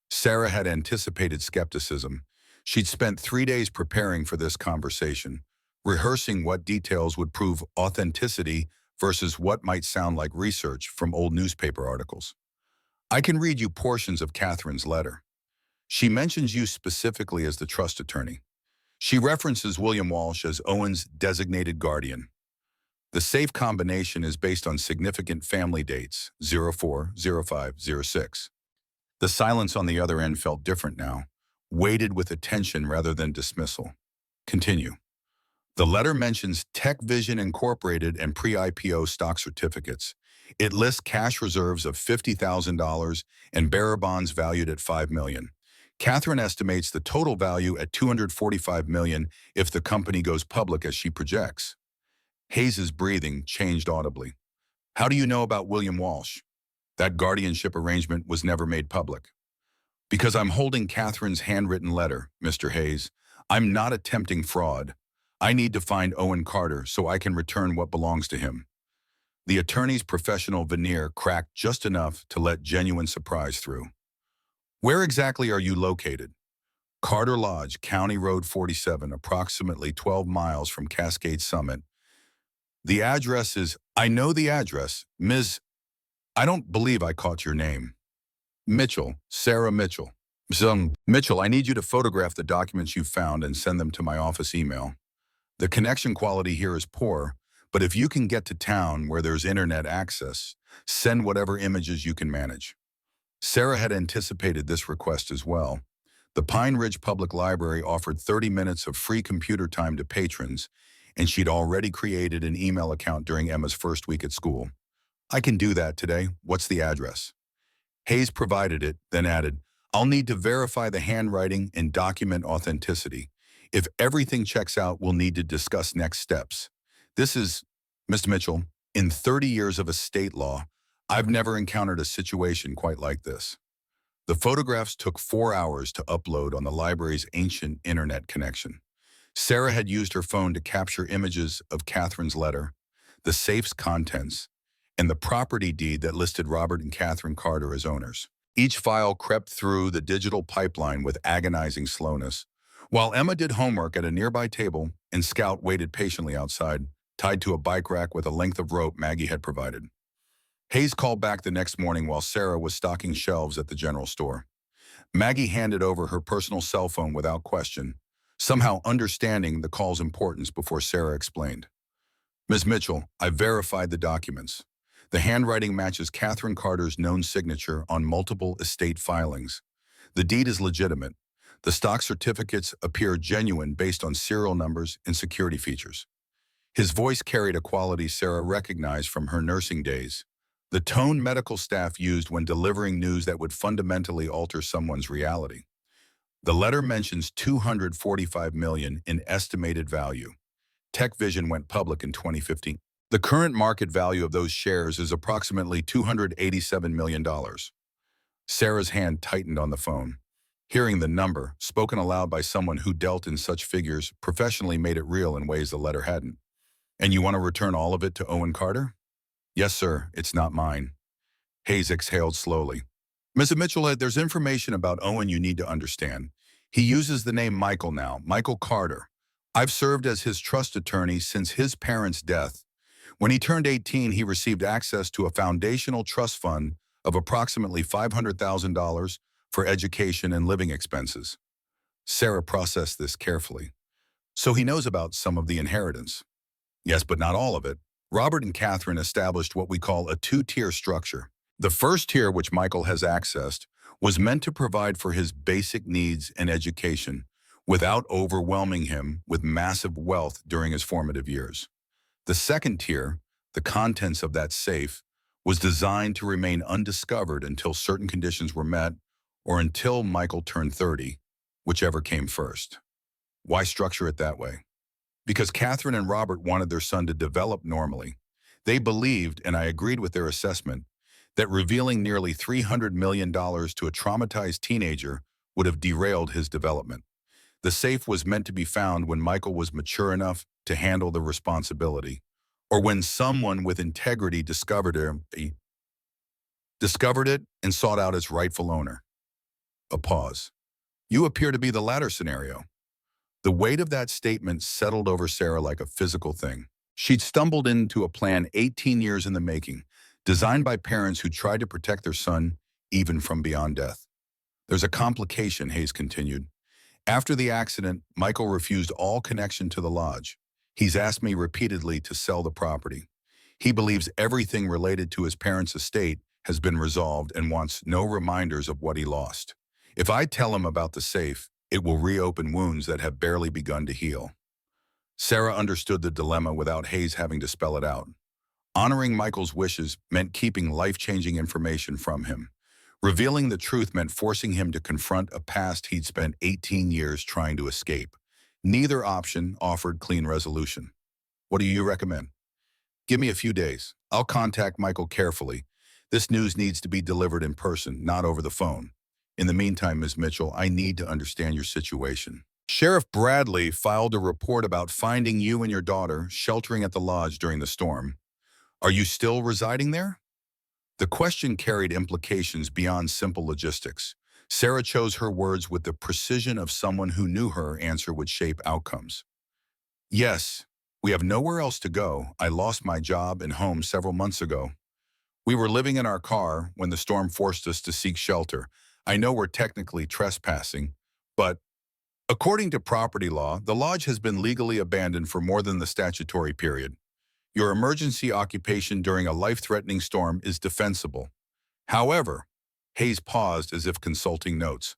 A: Sarah had anticipated skepticism. She'd spent 3 days preparing for this conversation, rehearsing what details would prove authenticity versus what might sound like research from old newspaper articles. I can read you portions of Catherine's letter. She mentions you specifically as the trust attorney. She references William Walsh as Owen's designated guardian. The safe combination is based on significant family dates, 04, 05, 06. The silence on the other end felt different now, weighted with attention rather than dismissal. Continue. The letter mentions Tech Vision Incorporated and pre-IPO stock certificates. It lists cash reserves of $50,000 and bearer bonds valued at $5 million. Catherine estimates the total value at $245 million if the company goes public as she projects. Hayes's breathing changed audibly. How do you know about William Walsh? That guardianship arrangement was never made public. Because I'm holding Catherine's handwritten letter, Mr. Hayes. I'm not attempting fraud. I need to find Owen Carter so I can return what belongs to him. The attorney's professional veneer cracked just enough to let genuine surprise through. Where exactly are you located? Carter Lodge, County Road 47, approximately 12 miles from Cascade Summit. The address is, I know the address, Ms. I don't believe I caught your name. Mitchell, Sarah Mitchell. Mitchell, I need you to photograph the documents you found and send them to my office email. The connection quality here is poor, but if you can get to town where there's internet access, send whatever images you can manage. Sarah had anticipated this request as well. The Pine Ridge Public Library offered 30 minutes of free computer time to patrons, and she'd already created an email account during Emma's first week at school. I can do that today. What's the address? Hayes provided it, then added, I'll need to verify the handwriting and document authenticity. If everything checks out, we'll need to discuss next steps. This is, Mr. Mitchell, in 30 years of estate law, I've never encountered a situation quite like this. The photographs took 4 hours to upload on the library's ancient internet connection. Sarah had used her phone to capture images of Catherine's letter, the safe's contents, and the property deed that listed Robert and Catherine Carter as owners. Each file crept through the digital pipeline with agonizing slowness, while Emma did homework at a nearby table and Scout waited patiently outside, tied to a bike rack with a length of rope Maggie had provided. Hayes called back the next morning while Sarah was stocking shelves at the general store. Maggie handed over her personal cell phone without question, somehow understanding the call's importance before Sarah explained. Ms. Mitchell, I verified the documents. The handwriting matches Catherine Carter's known signature on multiple estate filings. The deed is legitimate. The stock certificates appear genuine based on serial numbers and security features. His voice carried a quality Sarah recognized from her nursing days, the tone medical staff used when delivering news that would fundamentally alter someone's reality. The letter mentions $245 million in estimated value. Tech Vision went public in 2015. The current market value of those shares is approximately $287 million. Sarah's hand tightened on the phone. Hearing the number, spoken aloud by someone who dealt in such figures, professionally made it real in ways the letter hadn't. And you want to return all of it to Owen Carter? Yes, sir. It's not mine. Hayes exhaled slowly. Mrs. Mitchell, there's information about Owen you need to understand. He uses the name Michael now, Michael Carter. I've served as his trust attorney since his parents' death. When he turned 18, he received access to a foundational trust fund of approximately $500,000 for education and living expenses. Sarah processed this carefully. So he knows about some of the inheritance. Yes, but not all of it. Robert and Catherine established what we call a two-tier structure. The first tier, which Michael has accessed, was meant to provide for his basic needs and education without overwhelming him with massive wealth during his formative years. The second tier, the contents of that safe, was designed to remain undiscovered until certain conditions were met or until Michael turned 30, whichever came first. Why structure it that way? Because Catherine and Robert wanted their son to develop normally. They believed, and I agreed with their assessment, that revealing nearly $300 million to a traumatized teenager would have derailed his development. The safe was meant to be found when Michael was mature enough to handle the responsibility, or when someone with integrity discovered it and sought out its rightful owner. A pause. You appear to be the latter scenario. The weight of that statement settled over Sarah like a physical thing. She'd stumbled into a plan 18 years in the making, designed by parents who tried to protect their son even from beyond death. There's a complication, Hayes continued. After the accident, Michael refused all connection to the lodge. He's asked me repeatedly to sell the property. He believes everything related to his parents' estate has been resolved and wants no reminders of what he lost. If I tell him about the safe, it will reopen wounds that have barely begun to heal. Sarah understood the dilemma without Hayes having to spell it out. Honoring Michael's wishes meant keeping life-changing information from him. Revealing the truth meant forcing him to confront a past he'd spent 18 years trying to escape. Neither option offered clean resolution. What do you recommend? Give me a few days. I'll contact Michael carefully. This news needs to be delivered in person, not over the phone. In the meantime, Ms. Mitchell, I need to understand your situation. Sheriff Bradley filed a report about finding you and your daughter sheltering at the lodge during the storm. Are you still residing there? The question carried implications beyond simple logistics. Sarah chose her words with the precision of someone who knew her answer would shape outcomes. Yes, we have nowhere else to go. I lost my job and home several months ago. We were living in our car when the storm forced us to seek shelter. I know we're technically trespassing, but according to property law, the lodge has been legally abandoned for more than the statutory period. Your emergency occupation during a life-threatening storm is defensible. However, Hayes paused as if consulting notes.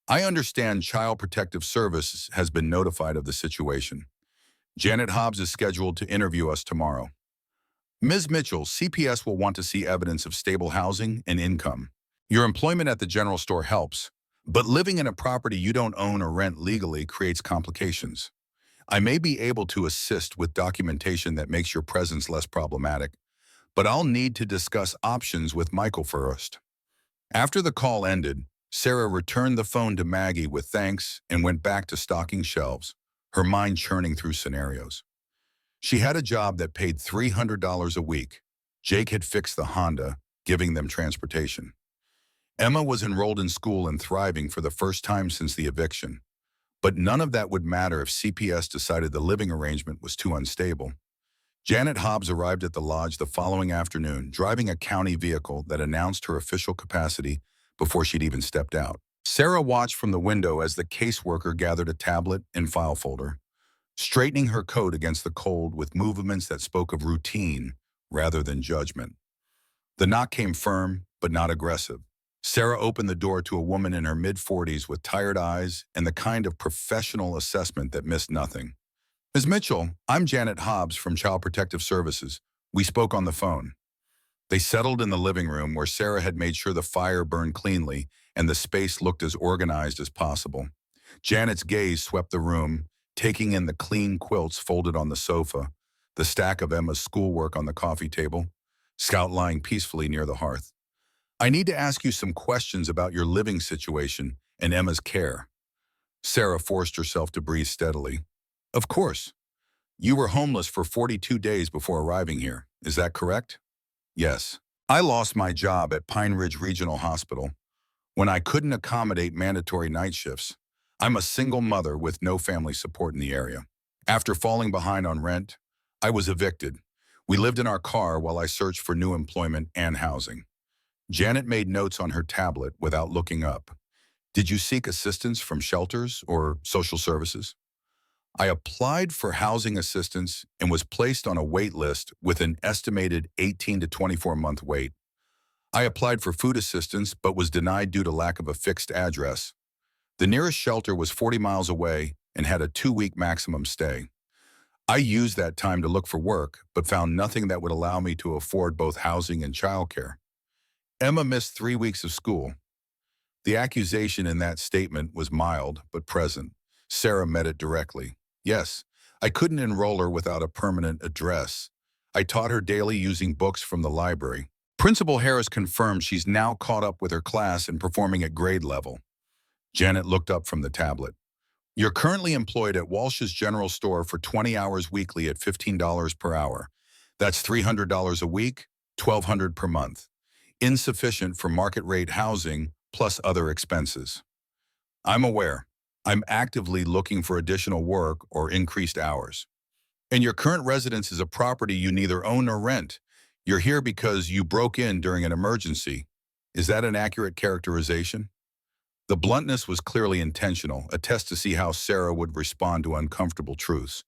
A: I understand Child Protective Services has been notified of the situation. Janet Hobbs is scheduled to interview us tomorrow. Ms. Mitchell, CPS will want to see evidence of stable housing and income. Your employment at the general store helps, but living in a property you don't own or rent legally creates complications. I may be able to assist with documentation that makes your presence less problematic, but I'll need to discuss options with Michael first. After the call ended, Sarah returned the phone to Maggie with thanks and went back to stocking shelves, her mind churning through scenarios. She had a job that paid $300 a week. Jake had fixed the Honda, giving them transportation. Emma was enrolled in school and thriving for the first time since the eviction. But none of that would matter if CPS decided the living arrangement was too unstable. Janet Hobbs arrived at the lodge the following afternoon, driving a county vehicle that announced her official capacity before she'd even stepped out. Sarah watched from the window as the caseworker gathered a tablet and file folder, straightening her coat against the cold with movements that spoke of routine rather than judgment. The knock came firm, but not aggressive. Sarah opened the door to a woman in her mid-40s with tired eyes and the kind of professional assessment that missed nothing. Ms. Mitchell, I'm Janet Hobbs from Child Protective Services. We spoke on the phone. They settled in the living room where Sarah had made sure the fire burned cleanly and the space looked as organized as possible. Janet's gaze swept the room, taking in the clean quilts folded on the sofa, the stack of Emma's schoolwork on the coffee table, Scout lying peacefully near the hearth. I need to ask you some questions about your living situation and Emma's care. Sarah forced herself to breathe steadily. Of course. You were homeless for 42 days before arriving here. Is that correct? Yes. I lost my job at Pine Ridge Regional Hospital when I couldn't accommodate mandatory night shifts. I'm a single mother with no family support in the area. After falling behind on rent, I was evicted. We lived in our car while I searched for new employment and housing. Janet made notes on her tablet without looking up. Did you seek assistance from shelters or social services? I applied for housing assistance and was placed on a wait list with an estimated 18 to 24-month wait. I applied for food assistance but was denied due to lack of a fixed address. The nearest shelter was 40 miles away and had a 2-week maximum stay. I used that time to look for work but found nothing that would allow me to afford both housing and childcare. Emma missed 3 weeks of school. The accusation in that statement was mild but present. Sarah met it directly. Yes, I couldn't enroll her without a permanent address. I taught her daily using books from the library. Principal Harris confirmed she's now caught up with her class and performing at grade level. Janet looked up from the tablet. You're currently employed at Walsh's General Store for 20 hours weekly at $15 per hour. That's $300 a week, $1,200 per month. Insufficient for market rate housing plus other expenses. I'm aware. I'm actively looking for additional work or increased hours. And your current residence is a property you neither own nor rent. You're here because you broke in during an emergency. Is that an accurate characterization? The bluntness was clearly intentional, a test to see how Sarah would respond to uncomfortable truths.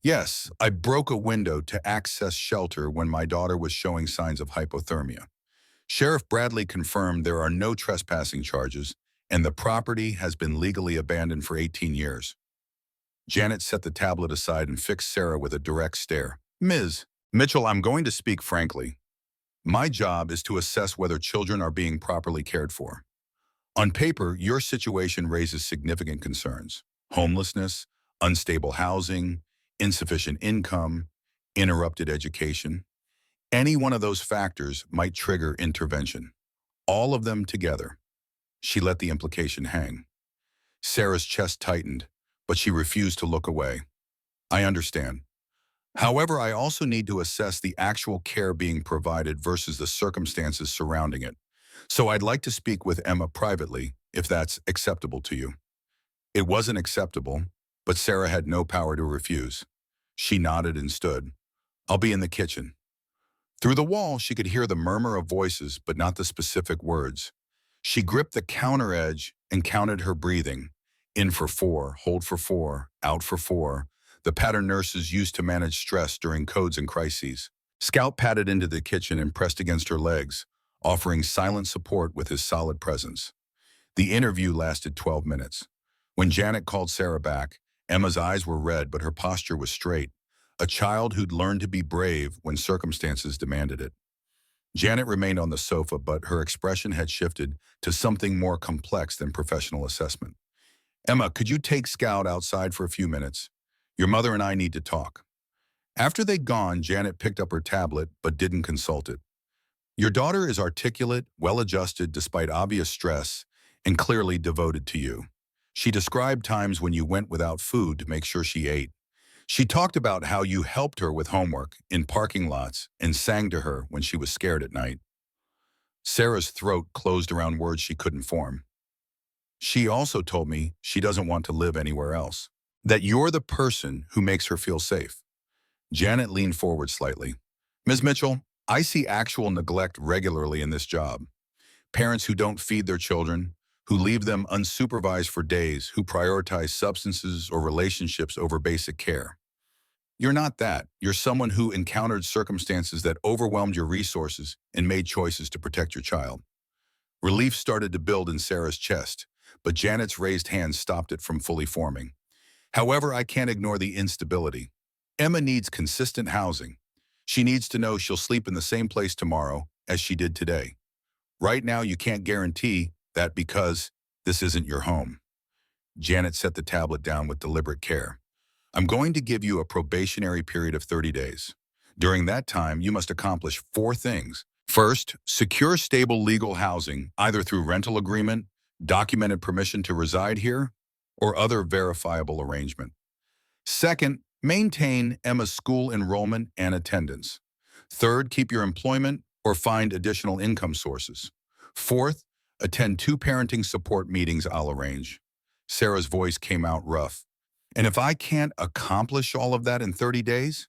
A: Yes, I broke a window to access shelter when my daughter was showing signs of hypothermia. Sheriff Bradley confirmed there are no trespassing charges, and the property has been legally abandoned for 18 years. Janet set the tablet aside and fixed Sarah with a direct stare. Ms. Mitchell, I'm going to speak frankly. My job is to assess whether children are being properly cared for. On paper, your situation raises significant concerns. Homelessness, unstable housing, insufficient income, interrupted education. Any one of those factors might trigger intervention. All of them together. She let the implication hang. Sarah's chest tightened, but she refused to look away. I understand. However, I also need to assess the actual care being provided versus the circumstances surrounding it. So I'd like to speak with Emma privately, if that's acceptable to you. It wasn't acceptable, but Sarah had no power to refuse. She nodded and stood. I'll be in the kitchen. Through the wall, she could hear the murmur of voices, but not the specific words. She gripped the counter edge and counted her breathing. In for 4, hold for 4, out for 4, the pattern nurses used to manage stress during codes and crises. Scout padded into the kitchen and pressed against her legs, offering silent support with his solid presence. The interview lasted 12 minutes. When Janet called Sarah back, Emma's eyes were red, but her posture was straight, a child who'd learned to be brave when circumstances demanded it. Janet remained on the sofa, but her expression had shifted to something more complex than professional assessment. Emma, could you take Scout outside for a few minutes? Your mother and I need to talk. After they'd gone, Janet picked up her tablet, but didn't consult it. Your daughter is articulate, well-adjusted despite obvious stress, and clearly devoted to you. She described times when you went without food to make sure she ate. She talked about how you helped her with homework in parking lots and sang to her when she was scared at night. Sarah's throat closed around words she couldn't form. She also told me she doesn't want to live anywhere else. That you're the person who makes her feel safe. Janet leaned forward slightly. Ms. Mitchell, I see actual neglect regularly in this job. Parents who don't feed their children, who leave them unsupervised for days, who prioritize substances or relationships over basic care. You're not that. You're someone who encountered circumstances that overwhelmed your resources and made choices to protect your child. Relief started to build in Sarah's chest, but Janet's raised hand stopped it from fully forming. However, I can't ignore the instability. Emma needs consistent housing. She needs to know she'll sleep in the same place tomorrow as she did today. Right now, you can't guarantee that because this isn't your home. Janet set the tablet down with deliberate care. I'm going to give you a probationary period of 30 days. During that time, you must accomplish 4 things. First, secure stable legal housing, either through rental agreement, documented permission to reside here, or other verifiable arrangement. Second, maintain Emma's school enrollment and attendance. Third, keep your employment or find additional income sources. Fourth, attend 2 parenting support meetings I'll arrange. Sarah's voice came out rough. And if I can't accomplish all of that in 30 days?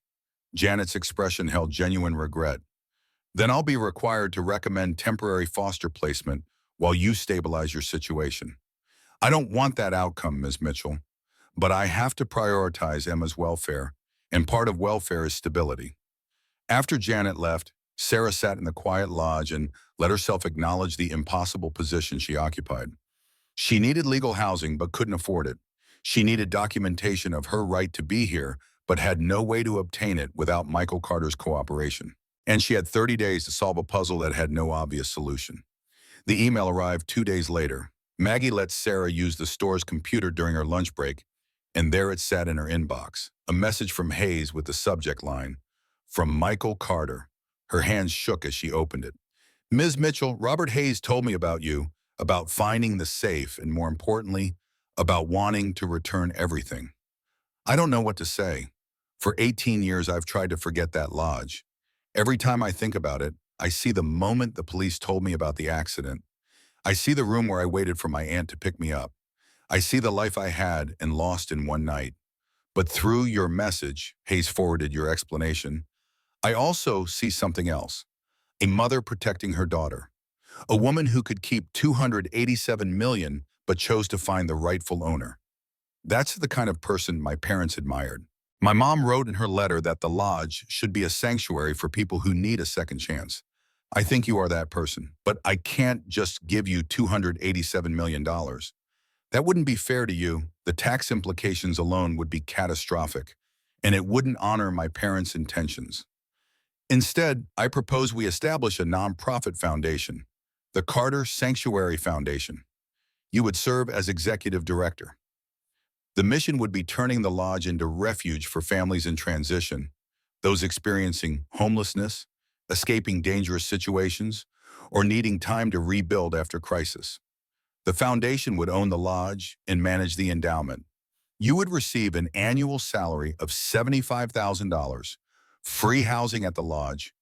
A: Janet's expression held genuine regret. Then I'll be required to recommend temporary foster placement while you stabilize your situation. I don't want that outcome, Ms. Mitchell, but I have to prioritize Emma's welfare, and part of welfare is stability. After Janet left, Sarah sat in the quiet lodge and let herself acknowledge the impossible position she occupied. She needed legal housing but couldn't afford it. She needed documentation of her right to be here but had no way to obtain it without Michael Carter's cooperation. And she had 30 days to solve a puzzle that had no obvious solution. The email arrived 2 days later. Maggie let Sarah use the store's computer during her lunch break, and there it sat in her inbox, a message from Hayes with the subject line, "From Michael Carter." Her hands shook as she opened it. "Ms. Mitchell, Robert Hayes told me about you, about finding the safe, and more importantly, about wanting to return everything. I don't know what to say. For 18 years, I've tried to forget that lodge. Every time I think about it, I see the moment the police told me about the accident. I see the room where I waited for my aunt to pick me up. I see the life I had and lost in one night. But through your message," Hayes forwarded your explanation, "I also see something else. A mother protecting her daughter. A woman who could keep $287 million but chose to find the rightful owner. That's the kind of person my parents admired. My mom wrote in her letter that the lodge should be a sanctuary for people who need a second chance. I think you are that person, but I can't just give you $287 million. That wouldn't be fair to you. The tax implications alone would be catastrophic, and it wouldn't honor my parents' intentions. Instead, I propose we establish a nonprofit foundation, the Carter Sanctuary Foundation. You would serve as executive director. The mission would be turning the lodge into refuge for families in transition, those experiencing homelessness, escaping dangerous situations, or needing time to rebuild after crisis. The foundation would own the lodge and manage the endowment. You would receive an annual salary of $75,000, free housing at the lodge,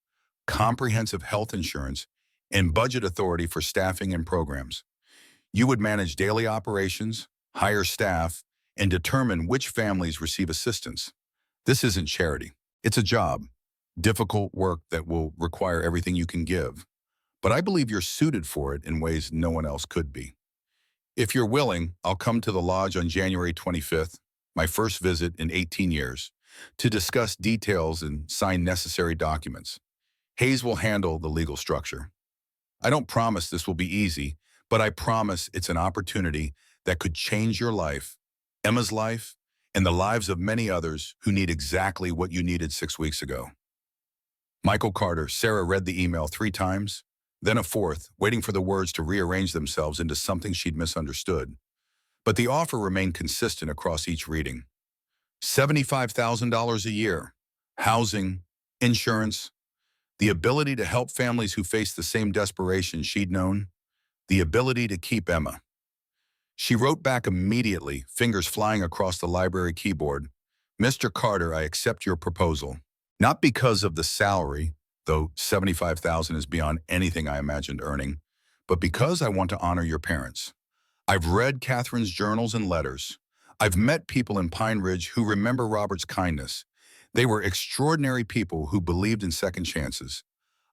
A: comprehensive health insurance, and budget authority for staffing and programs. You would manage daily operations, hire staff, and determine which families receive assistance. This isn't charity. It's a job, difficult work that will require everything you can give. But I believe you're suited for it in ways no one else could be. If you're willing, I'll come to the lodge on January 25th, my first visit in 18 years, to discuss details and sign necessary documents. Hayes will handle the legal structure. I don't promise this will be easy, but I promise it's an opportunity that could change your life, Emma's life, and the lives of many others who need exactly what you needed 6 weeks ago." Michael Carter. Sarah read the email 3 times, then a fourth, waiting for the words to rearrange themselves into something she'd misunderstood. But the offer remained consistent across each reading. $75,000 a year, housing, insurance, the ability to help families who face the same desperation she'd known, the ability to keep Emma. She wrote back immediately, fingers flying across the library keyboard, "Mr. Carter, I accept your proposal. Not because of the salary, though $75,000 is beyond anything I imagined earning, but because I want to honor your parents. I've read Catherine's journals and letters. I've met people in Pine Ridge who remember Robert's kindness. They were extraordinary people who believed in second chances.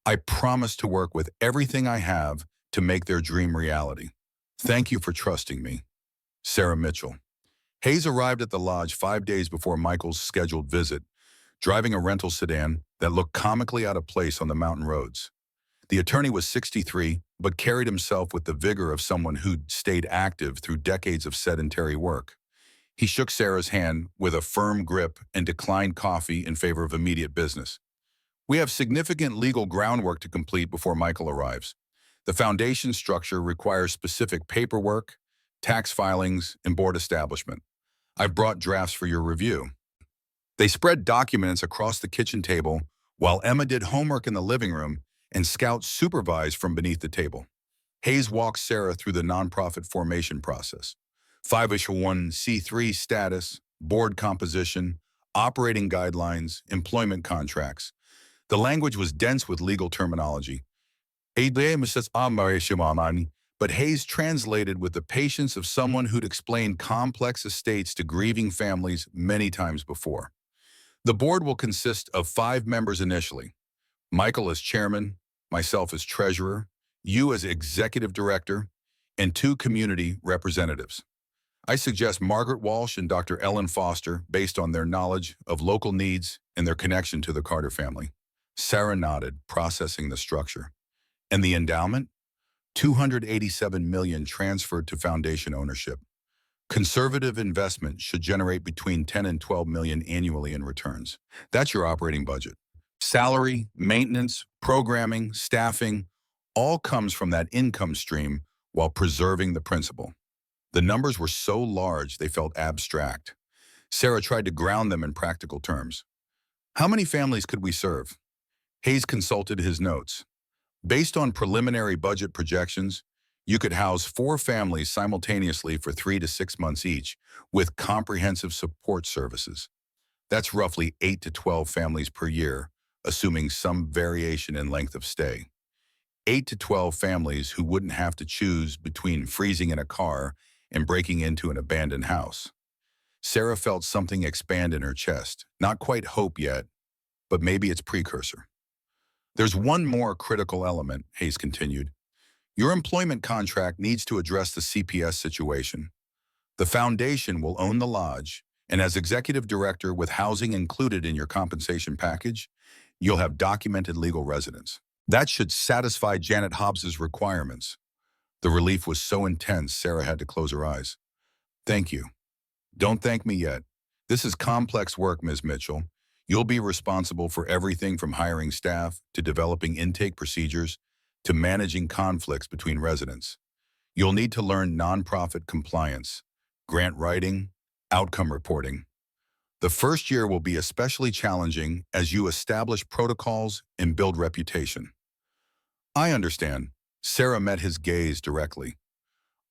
A: I promise to work with everything I have to make their dream reality. Thank you for trusting me. Sarah Mitchell." Hayes arrived at the lodge 5 days before Michael's scheduled visit, driving a rental sedan that looked comically out of place on the mountain roads. The attorney was 63, but carried himself with the vigor of someone who'd stayed active through decades of sedentary work. He shook Sarah's hand with a firm grip and declined coffee in favor of immediate business. "We have significant legal groundwork to complete before Michael arrives. The foundation structure requires specific paperwork, tax filings, and board establishment. I've brought drafts for your review." They spread documents across the kitchen table while Emma did homework in the living room and Scout supervised from beneath the table. Hayes walked Sarah through the nonprofit formation process. 501c3 status, board composition, operating guidelines, employment contracts. The language was dense with legal terminology. But Hayes translated with the patience of someone who'd explained complex estates to grieving families many times before. The board will consist of 5 members initially. Michael as chairman, myself as treasurer, you as executive director, and 2 community representatives. I suggest Margaret Walsh and Dr. Ellen Foster based on their knowledge of local needs and their connection to the Carter family. Sarah nodded, processing the structure. And the endowment? $287 million transferred to foundation ownership. Conservative investment should generate between 10 and 12 million annually in returns. That's your operating budget. Salary, maintenance, programming, staffing, all comes from that income stream while preserving the principal. The numbers were so large they felt abstract. Sarah tried to ground them in practical terms. How many families could we serve? Hayes consulted his notes. Based on preliminary budget projections, you could house 4 families simultaneously for 3 to 6 months each, with comprehensive support services. That's roughly 8 to 12 families per year, assuming some variation in length of stay. 8 to 12 families who wouldn't have to choose between freezing in a car and breaking into an abandoned house. Sarah felt something expand in her chest. Not quite hope yet, but maybe its precursor. There's one more critical element, Hayes continued. Your employment contract needs to address the CPS situation. The foundation will own the lodge, and as executive director with housing included in your compensation package, you'll have documented legal residence. That should satisfy Janet Hobbs's requirements. The relief was so intense, Sarah had to close her eyes. Thank you. Don't thank me yet. This is complex work, Ms. Mitchell. You'll be responsible for everything from hiring staff to developing intake procedures to managing conflicts between residents. You'll need to learn nonprofit compliance, grant writing, outcome reporting. The first year will be especially challenging as you establish protocols and build reputation. I understand. Sarah met his gaze directly.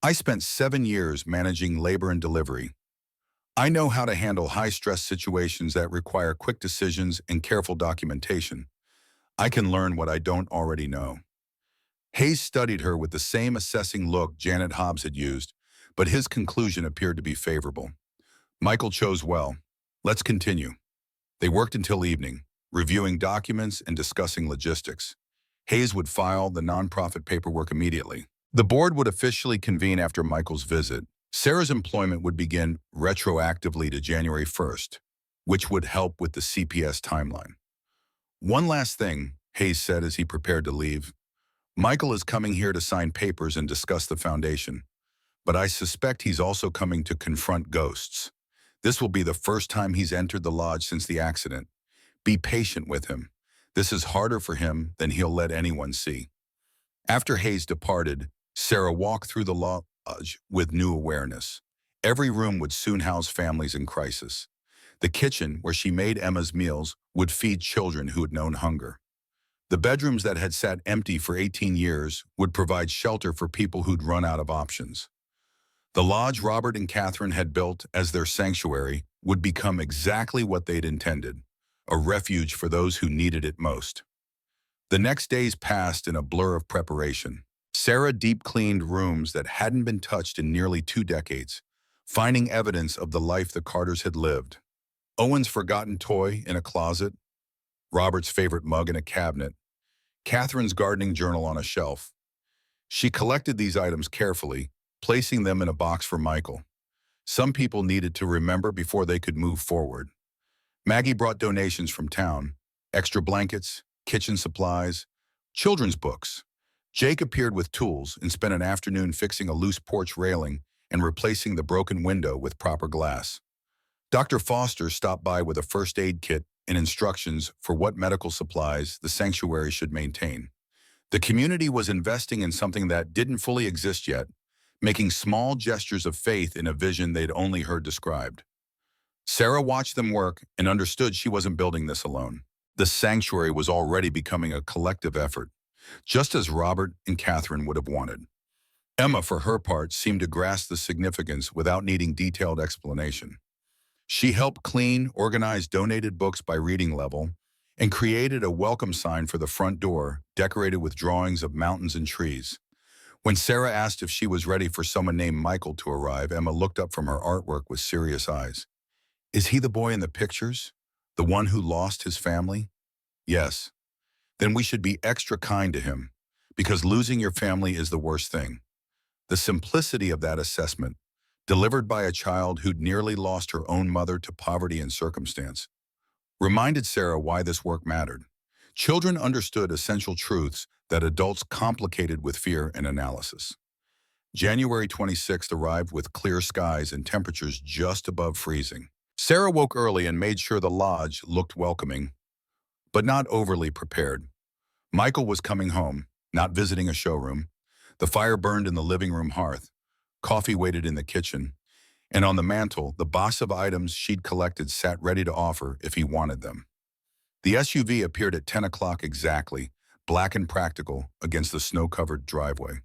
A: I spent 7 years managing labor and delivery. I know how to handle high-stress situations that require quick decisions and careful documentation. I can learn what I don't already know. Hayes studied her with the same assessing look Janet Hobbs had used, but his conclusion appeared to be favorable. Michael chose well. Let's continue. They worked until evening, reviewing documents and discussing logistics. Hayes would file the nonprofit paperwork immediately. The board would officially convene after Michael's visit. Sarah's employment would begin retroactively to January 1st, which would help with the CPS timeline. One last thing, Hayes said as he prepared to leave. Michael is coming here to sign papers and discuss the foundation, but I suspect he's also coming to confront ghosts. This will be the first time he's entered the lodge since the accident. Be patient with him. This is harder for him than he'll let anyone see. After Hayes departed, Sarah walked through the lodge with new awareness. Every room would soon house families in crisis. The kitchen, where she made Emma's meals, would feed children who had known hunger. The bedrooms that had sat empty for 18 years would provide shelter for people who'd run out of options. The lodge Robert and Catherine had built as their sanctuary would become exactly what they'd intended, a refuge for those who needed it most. The next days passed in a blur of preparation. Sarah deep-cleaned rooms that hadn't been touched in nearly 2 decades, finding evidence of the life the Carters had lived. Owen's forgotten toy in a closet, Robert's favorite mug in a cabinet, Catherine's gardening journal on a shelf. She collected these items carefully, placing them in a box for Michael. Some people needed to remember before they could move forward. Maggie brought donations from town, extra blankets, kitchen supplies, children's books. Jake appeared with tools and spent an afternoon fixing a loose porch railing and replacing the broken window with proper glass. Dr. Foster stopped by with a first aid kit and instructions for what medical supplies the sanctuary should maintain. The community was investing in something that didn't fully exist yet, making small gestures of faith in a vision they'd only heard described. Sarah watched them work and understood she wasn't building this alone. The sanctuary was already becoming a collective effort. just as Robert and Catherine would have wanted. Emma, for her part, seemed to grasp the significance without needing detailed explanation. She helped clean, organize donated books by reading level, and created a welcome sign for the front door, decorated with drawings of mountains and trees. When Sarah asked if she was ready for someone named Michael to arrive, Emma looked up from her artwork with serious eyes. Is he the boy in the pictures? The one who lost his family? Yes. Then we should be extra kind to him, because losing your family is the worst thing. The simplicity of that assessment, delivered by a child who'd nearly lost her own mother to poverty and circumstance, reminded Sarah why this work mattered. Children understood essential truths that adults complicated with fear and analysis. January 26th arrived with clear skies and temperatures just above freezing. Sarah woke early and made sure the lodge looked welcoming, but not overly prepared. Michael was coming home, not visiting a showroom. The fire burned in the living room hearth. Coffee waited in the kitchen. And on the mantel, the box of items she'd collected sat ready to offer if he wanted them. The SUV appeared at 10 o'clock exactly, black and practical, against the snow-covered driveway.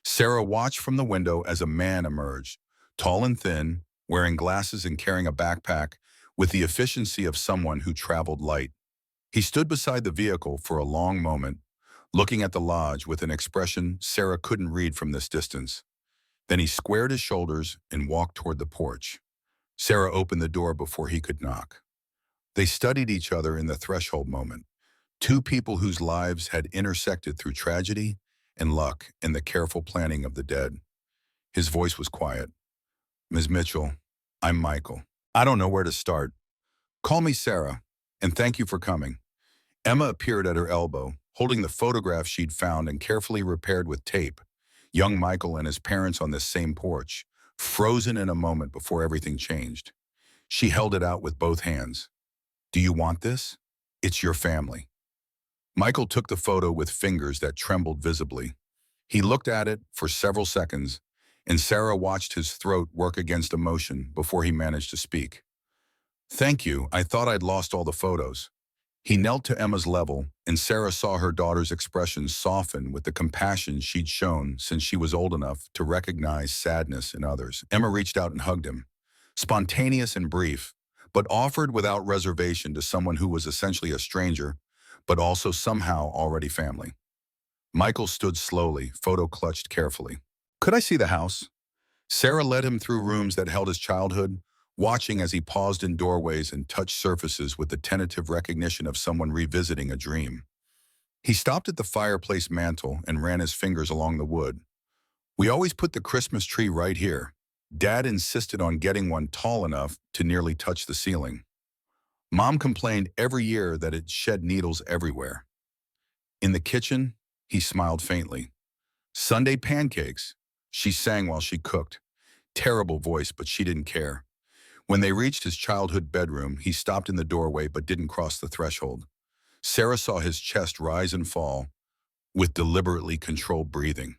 A: Sarah watched from the window as a man emerged, tall and thin, wearing glasses and carrying a backpack, with the efficiency of someone who traveled light. He stood beside the vehicle for a long moment, looking at the lodge with an expression Sarah couldn't read from this distance. Then he squared his shoulders and walked toward the porch. Sarah opened the door before he could knock. They studied each other in the threshold moment, two people whose lives had intersected through tragedy and luck and the careful planning of the dead. His voice was quiet. Ms. Mitchell, I'm Michael. I don't know where to start. Call me Sarah, and thank you for coming. Emma appeared at her elbow, holding the photograph she'd found and carefully repaired with tape. Young Michael and his parents on this same porch, frozen in a moment before everything changed. She held it out with both hands. Do you want this? It's your family. Michael took the photo with fingers that trembled visibly. He looked at it for several seconds, and Sarah watched his throat work against emotion before he managed to speak. Thank you, I thought I'd lost all the photos. He knelt to Emma's level, and Sarah saw her daughter's expression soften with the compassion she'd shown since she was old enough to recognize sadness in others. Emma reached out and hugged him, spontaneous and brief, but offered without reservation to someone who was essentially a stranger, but also somehow already family. Michael stood slowly, photo clutched carefully. Could I see the house? Sarah led him through rooms that held his childhood, watching as he paused in doorways and touched surfaces with the tentative recognition of someone revisiting a dream. He stopped at the fireplace mantel and ran his fingers along the wood. We always put the Christmas tree right here. Dad insisted on getting one tall enough to nearly touch the ceiling. Mom complained every year that it shed needles everywhere. In the kitchen, he smiled faintly. Sunday pancakes, she sang while she cooked. Terrible voice, but she didn't care. When they reached his childhood bedroom, he stopped in the doorway but didn't cross the threshold. Sarah saw his chest rise and fall with deliberately controlled breathing.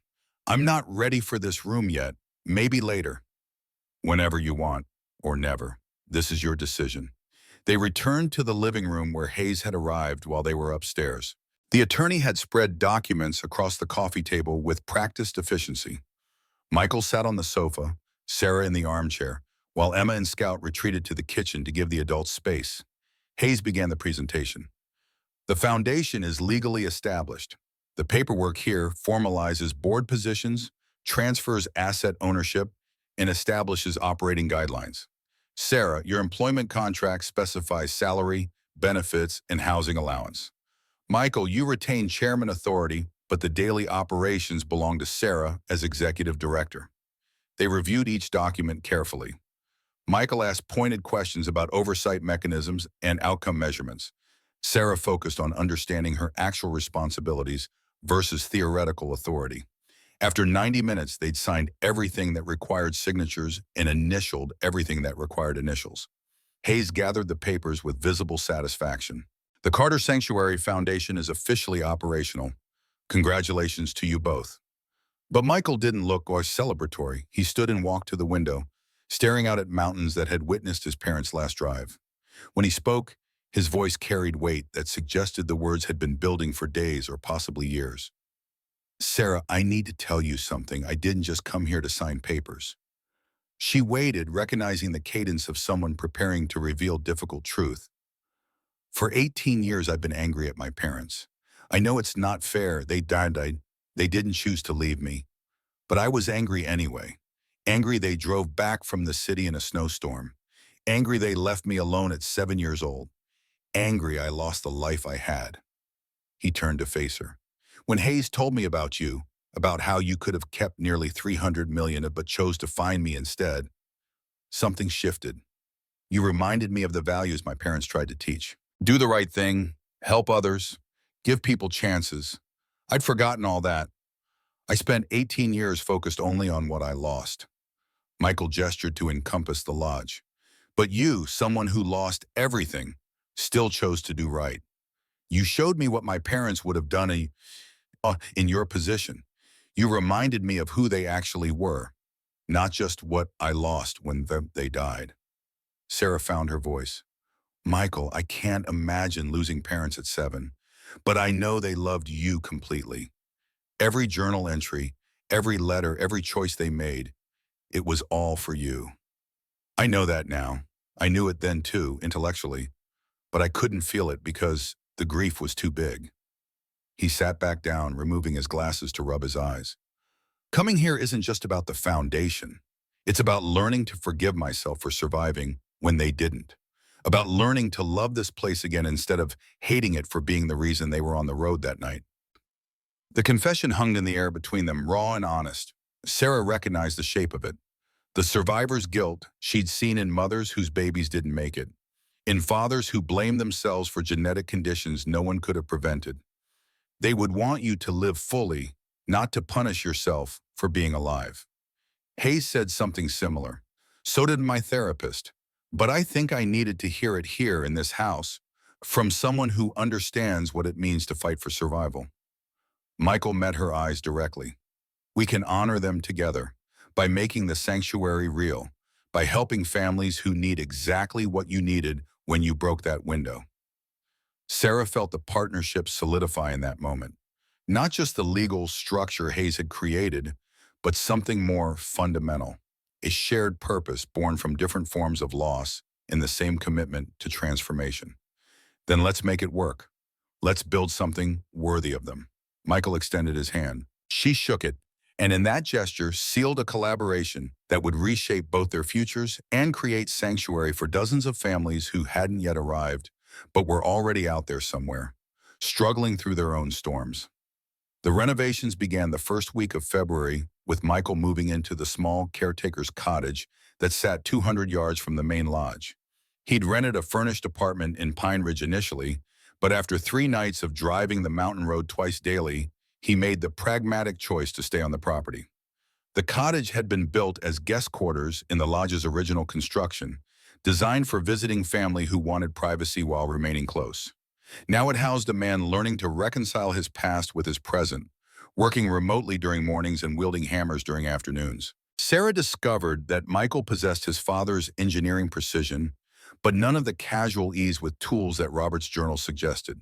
A: I'm not ready for this room yet. Maybe later. Whenever you want, or never. This is your decision. They returned to the living room where Hayes had arrived while they were upstairs. The attorney had spread documents across the coffee table with practiced efficiency. Michael sat on the sofa, Sarah in the armchair, while Emma and Scout retreated to the kitchen to give the adults space. Hayes began the presentation. The foundation is legally established. The paperwork here formalizes board positions, transfers asset ownership, and establishes operating guidelines. Sarah, your employment contract specifies salary, benefits, and housing allowance. Michael, you retain chairman authority, but the daily operations belong to Sarah as executive director. They reviewed each document carefully. Michael asked pointed questions about oversight mechanisms and outcome measurements. Sarah focused on understanding her actual responsibilities versus theoretical authority. After 90 minutes, they'd signed everything that required signatures and initialed everything that required initials. Hayes gathered the papers with visible satisfaction. The Carter Sanctuary Foundation is officially operational. Congratulations to you both. But Michael didn't look or celebratory. He stood and walked to the window, staring out at mountains that had witnessed his parents' last drive. When he spoke, His voice carried weight that suggested the words had been building for days or possibly years. Sarah, I need to tell you something. I didn't just come here to sign papers. She waited, recognizing the cadence of someone preparing to reveal difficult truth. For 18 years, I've been angry at my parents. I know it's not fair. They died. They didn't choose to leave me. But I was angry anyway. Angry they drove back from the city in a snowstorm. Angry they left me alone at 7 years old. Angry I lost the life I had. He turned to face her. When Hayes told me about you, about how you could have kept nearly 300 million but chose to find me instead, something shifted. You reminded me of the values my parents tried to teach. Do the right thing, help others, give people chances. I'd forgotten all that. I spent 18 years focused only on what I lost. Michael gestured to encompass the lodge. But you, someone who lost everything, still chose to do right. You showed me what my parents would have done in your position. You reminded me of who they actually were, not just what I lost when they died. Sarah found her voice. Michael, I can't imagine losing parents at 7, but I know they loved you completely. Every journal entry, every letter, every choice they made, it was all for you. I know that now. I knew it then too, intellectually, but I couldn't feel it because the grief was too big. He sat back down, removing his glasses to rub his eyes. Coming here isn't just about the foundation. It's about learning to forgive myself for surviving when they didn't. About learning to love this place again instead of hating it for being the reason they were on the road that night. The confession hung in the air between them, raw and honest. Sarah recognized the shape of it. The survivor's guilt she'd seen in mothers whose babies didn't make it, in fathers who blamed themselves for genetic conditions no one could have prevented. They would want you to live fully, not to punish yourself for being alive. Hayes said something similar. So did my therapist. But I think I needed to hear it here in this house, from someone who understands what it means to fight for survival. Michael met her eyes directly. We can honor them together by making the sanctuary real, by helping families who need exactly what you needed when you broke that window. Sarah felt the partnership solidify in that moment. Not just the legal structure Hayes had created, but something more fundamental, a shared purpose born from different forms of loss in the same commitment to transformation. Then let's make it work. Let's build something worthy of them. Michael extended his hand. She shook it, and in that gesture sealed a collaboration that would reshape both their futures and create sanctuary for dozens of families who hadn't yet arrived, but were already out there somewhere, struggling through their own storms. The renovations began the first week of February, with Michael moving into the small caretaker's cottage that sat 200 yards from the main lodge. He'd rented a furnished apartment in Pine Ridge initially, but after 3 nights of driving the mountain road twice daily, he made the pragmatic choice to stay on the property. The cottage had been built as guest quarters in the lodge's original construction, designed for visiting family who wanted privacy while remaining close. Now it housed a man learning to reconcile his past with his present, working remotely during mornings and wielding hammers during afternoons. Sarah discovered that Michael possessed his father's engineering precision, but none of the casual ease with tools that Robert's journal suggested.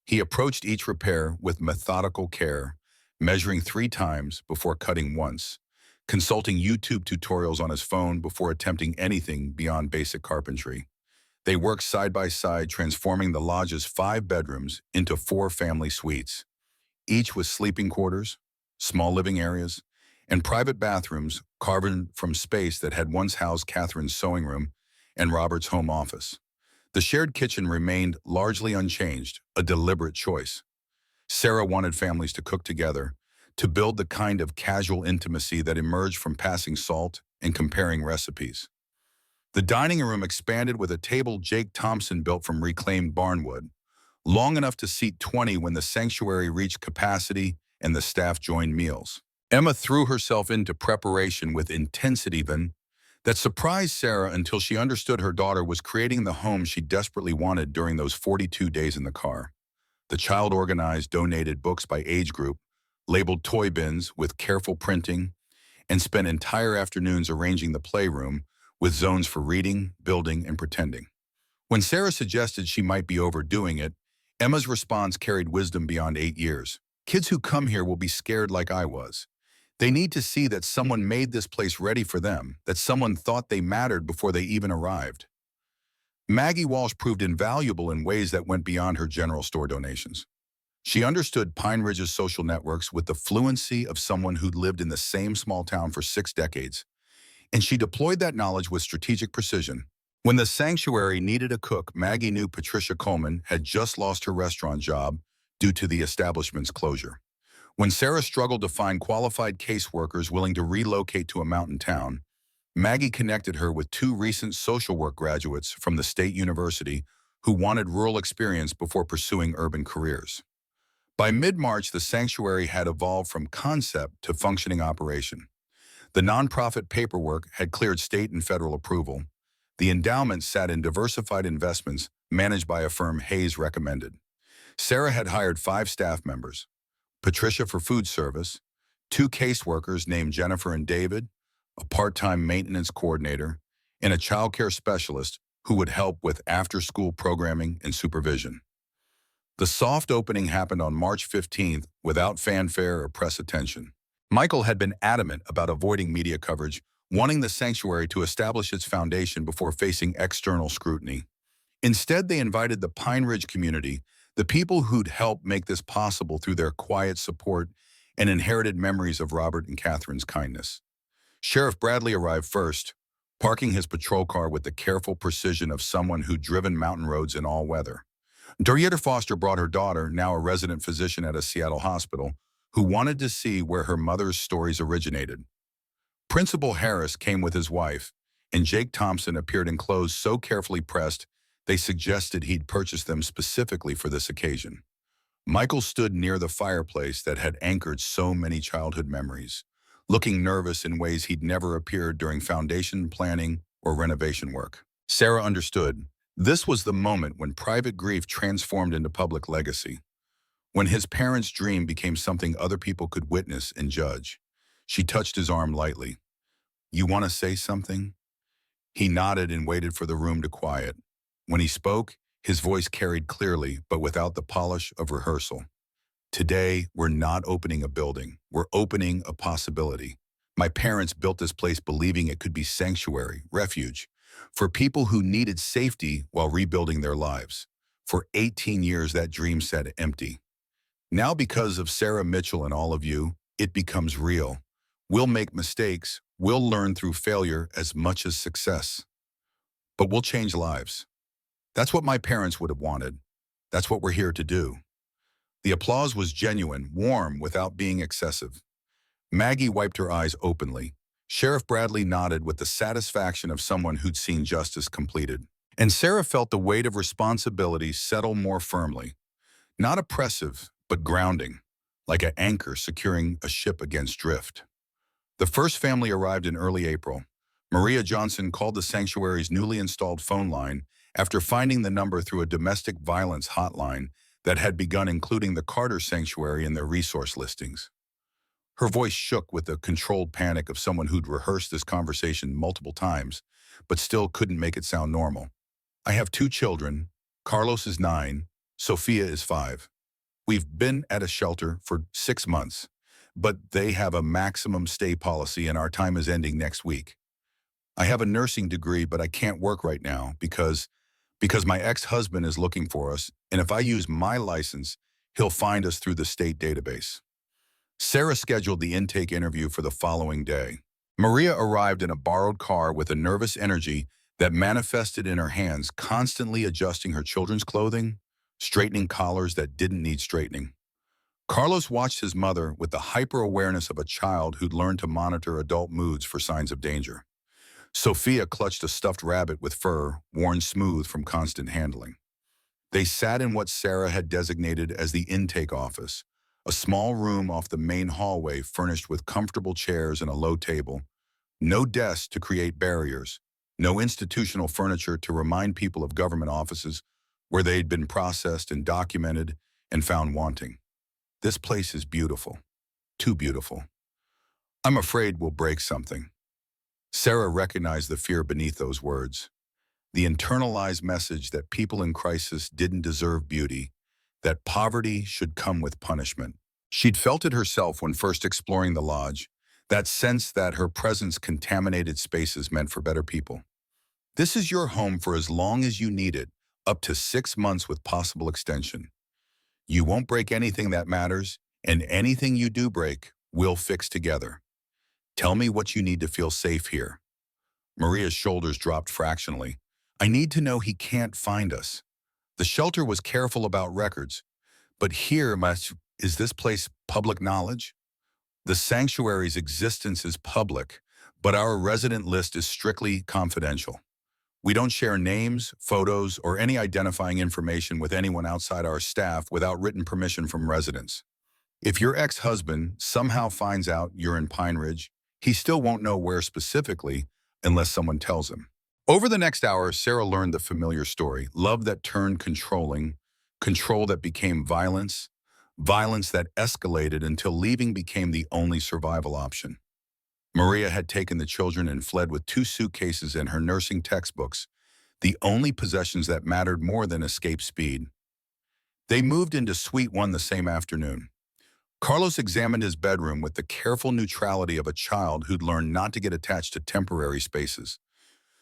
A: He approached each repair with methodical care, measuring 3 times before cutting once, consulting YouTube tutorials on his phone before attempting anything beyond basic carpentry. They worked side by side, transforming the lodge's 5 bedrooms into 4 family suites, each with sleeping quarters, small living areas, and private bathrooms carved from space that had once housed Catherine's sewing room and Robert's home office. The shared kitchen remained largely unchanged, a deliberate choice. Sarah wanted families to cook together, to build the kind of casual intimacy that emerged from passing salt and comparing recipes. The dining room expanded with a table Jake Thompson built from reclaimed barnwood, long enough to seat 20 when the sanctuary reached capacity and the staff joined meals. Emma threw herself into preparation with intensity that surprised Sarah until she understood her daughter was creating the home she desperately wanted during those 42 days in the car. The child organized donated books by age group, labeled toy bins with careful printing, and spent entire afternoons arranging the playroom with zones for reading, building, and pretending. When Sarah suggested she might be overdoing it, Emma's response carried wisdom beyond 8 years. Kids who come here will be scared like I was. They need to see that someone made this place ready for them, that someone thought they mattered before they even arrived. Maggie Walsh proved invaluable in ways that went beyond her general store donations. She understood Pine Ridge's social networks with the fluency of someone who'd lived in the same small town for 6 decades, and she deployed that knowledge with strategic precision. When the sanctuary needed a cook, Maggie knew Patricia Coleman had just lost her restaurant job due to the establishment's closure. When Sarah struggled to find qualified caseworkers willing to relocate to a mountain town, Maggie connected her with two recent social work graduates from the state university who wanted rural experience before pursuing urban careers. By mid-March, the sanctuary had evolved from concept to functioning operation. The nonprofit paperwork had cleared state and federal approval. The endowment sat in diversified investments managed by a firm Hayes recommended. Sarah had hired 5 staff members: Patricia for food service, 2 caseworkers named Jennifer and David, a part-time maintenance coordinator, and a childcare specialist who would help with after-school programming and supervision. The soft opening happened on March 15th without fanfare or press attention. Michael had been adamant about avoiding media coverage, wanting the sanctuary to establish its foundation before facing external scrutiny. Instead, they invited the Pine Ridge community, the people who'd helped make this possible through their quiet support and inherited memories of Robert and Catherine's kindness. Sheriff Bradley arrived first, parking his patrol car with the careful precision of someone who'd driven mountain roads in all weather. Doretta Foster brought her daughter, now a resident physician at a Seattle hospital, who wanted to see where her mother's stories originated. Principal Harris came with his wife, and Jake Thompson appeared in clothes so carefully pressed they suggested he'd purchased them specifically for this occasion. Michael stood near the fireplace that had anchored so many childhood memories, looking nervous in ways he'd never appeared during foundation planning or renovation work. Sarah understood. This was the moment when private grief transformed into public legacy, when his parents' dream became something other people could witness and judge. She touched his arm lightly. "You want to say something?" He nodded and waited for the room to quiet. When he spoke, his voice carried clearly, but without the polish of rehearsal. "Today, we're not opening a building. We're opening a possibility. My parents built this place believing it could be sanctuary, refuge, for people who needed safety while rebuilding their lives. For 18 years, that dream sat empty. Now, because of Sarah Mitchell and all of you, it becomes real. We'll make mistakes. We'll learn through failure as much as success. But we'll change lives. That's what my parents would have wanted. That's what we're here to do." The applause was genuine, warm, without being excessive. Maggie wiped her eyes openly. Sheriff Bradley nodded with the satisfaction of someone who'd seen justice completed. And Sarah felt the weight of responsibility settle more firmly. Not oppressive, but grounding, like an anchor securing a ship against drift. The first family arrived in early April. Maria Johnson called the sanctuary's newly installed phone line after finding the number through a domestic violence hotline that had begun including the Carter Sanctuary in their resource listings. Her voice shook with the controlled panic of someone who'd rehearsed this conversation multiple times, but still couldn't make it sound normal. "I have 2 children. Carlos is 9. Sophia is 5. We've been at a shelter for 6 months, but they have a maximum stay policy and our time is ending next week. I have a nursing degree, but I can't work right now because my ex-husband is looking for us, and if I use my license, he'll find us through the state database." Sarah scheduled the intake interview for the following day. Maria arrived in a borrowed car with a nervous energy that manifested in her hands, constantly adjusting her children's clothing, straightening collars that didn't need straightening. Carlos watched his mother with the hyper-awareness of a child who'd learned to monitor adult moods for signs of danger. Sophia clutched a stuffed rabbit with fur, worn smooth from constant handling. They sat in what Sarah had designated as the intake office, a small room off the main hallway furnished with comfortable chairs and a low table. No desks to create barriers, no institutional furniture to remind people of government offices where they'd been processed and documented and found wanting. "This place is beautiful. Too beautiful. I'm afraid we'll break something." Sarah recognized the fear beneath those words. The internalized message that people in crisis didn't deserve beauty, that poverty should come with punishment. She'd felt it herself when first exploring the lodge, that sense that her presence contaminated spaces meant for better people. This is your home for as long as you need it, up to 6 months with possible extension. You won't break anything that matters, and anything you do break, we'll fix together. Tell me what you need to feel safe here. Maria's shoulders dropped fractionally. I need to know he can't find us. The shelter was careful about records, but here, is this place public knowledge? The sanctuary's existence is public, but our resident list is strictly confidential. We don't share names, photos, or any identifying information with anyone outside our staff without written permission from residents. If your ex-husband somehow finds out you're in Pine Ridge, he still won't know where specifically unless someone tells him. Over the next hour, Sarah learned the familiar story: love that turned controlling, control that became violence, violence that escalated until leaving became the only survival option. Maria had taken the children and fled with 2 suitcases and her nursing textbooks, the only possessions that mattered more than escape speed. They moved into Suite 1 the same afternoon. Carlos examined his bedroom with the careful neutrality of a child who'd learned not to get attached to temporary spaces.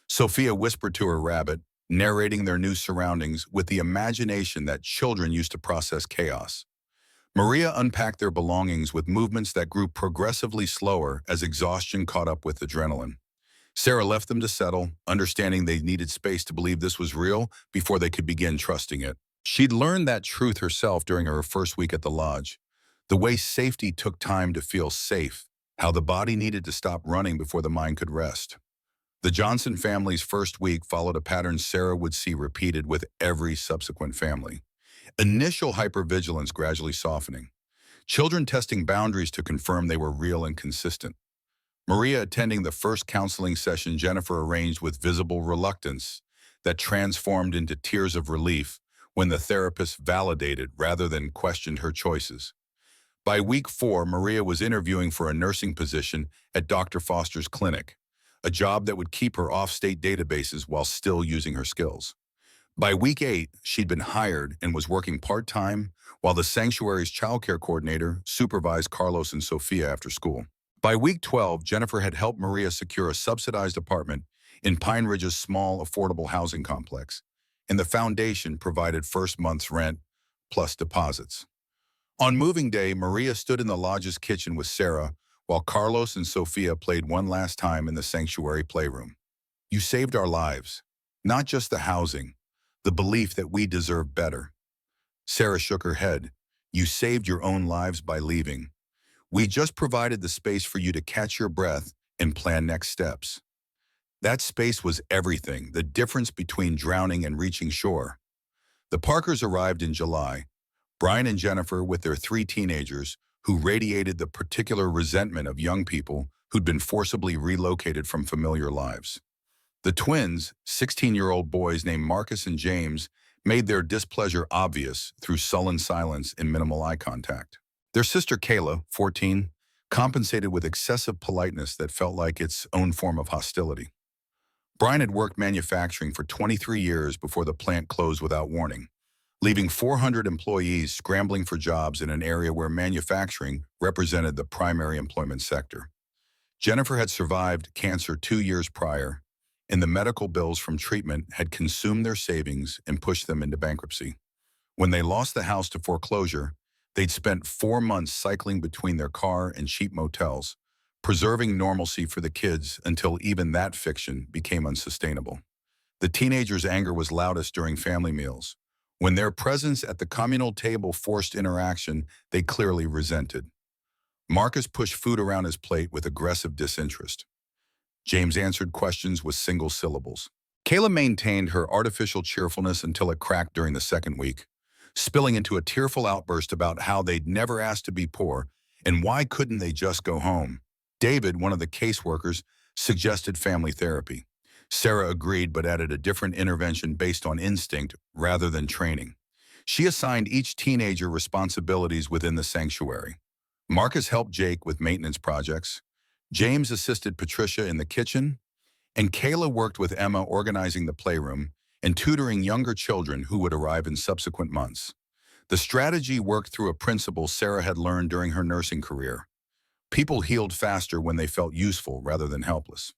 A: Sophia whispered to her rabbit, narrating their new surroundings with the imagination that children used to process chaos. Maria unpacked their belongings with movements that grew progressively slower as exhaustion caught up with adrenaline. Sarah left them to settle, understanding they needed space to believe this was real before they could begin trusting it. She'd learned that truth herself during her first week at the lodge. The way safety took time to feel safe, how the body needed to stop running before the mind could rest. The Johnson family's first week followed a pattern Sarah would see repeated with every subsequent family. Initial hypervigilance gradually softening. Children testing boundaries to confirm they were real and consistent. Maria attending the first counseling session Jennifer arranged with visible reluctance that transformed into tears of relief when the therapist validated rather than questioned her choices. By week 4, Maria was interviewing for a nursing position at Dr. Foster's clinic, a job that would keep her off state databases while still using her skills. By week 8, she'd been hired and was working part-time while the sanctuary's childcare coordinator supervised Carlos and Sophia after school. By week 12, Jennifer had helped Maria secure a subsidized apartment in Pine Ridge's small, affordable housing complex, and the foundation provided first month's rent plus deposits. On moving day, Maria stood in the lodge's kitchen with Sarah while Carlos and Sophia played one last time in the sanctuary playroom. You saved our lives, not just the housing, the belief that we deserve better. Sarah shook her head. You saved your own lives by leaving. We just provided the space for you to catch your breath and plan next steps. That space was everything, the difference between drowning and reaching shore. The Parkers arrived in July, Brian and Jennifer with their 3 teenagers who radiated the particular resentment of young people who'd been forcibly relocated from familiar lives. The twins, 16-year-old boys named Marcus and James, made their displeasure obvious through sullen silence and minimal eye contact. Their sister Kayla, 14, compensated with excessive politeness that felt like its own form of hostility. Brian had worked manufacturing for 23 years before the plant closed without warning, leaving 400 employees scrambling for jobs in an area where manufacturing represented the primary employment sector. Jennifer had survived cancer 2 years prior, and the medical bills from treatment had consumed their savings and pushed them into bankruptcy. When they lost the house to foreclosure, they'd spent 4 months cycling between their car and cheap motels, preserving normalcy for the kids until even that fiction became unsustainable. The teenagers' anger was loudest during family meals. When their presence at the communal table forced interaction, they clearly resented. Marcus pushed food around his plate with aggressive disinterest. James answered questions with single syllables. Kayla maintained her artificial cheerfulness until it cracked during the second week, spilling into a tearful outburst about how they'd never asked to be poor and why couldn't they just go home. David, one of the caseworkers, suggested family therapy. Sarah agreed but added a different intervention based on instinct rather than training. She assigned each teenager responsibilities within the sanctuary. Marcus helped Jake with maintenance projects. James assisted Patricia in the kitchen, And Kayla worked with Emma organizing the playroom and tutoring younger children who would arrive in subsequent months. The strategy worked through a principle Sarah had learned during her nursing career. People healed faster when they felt useful rather than helpless.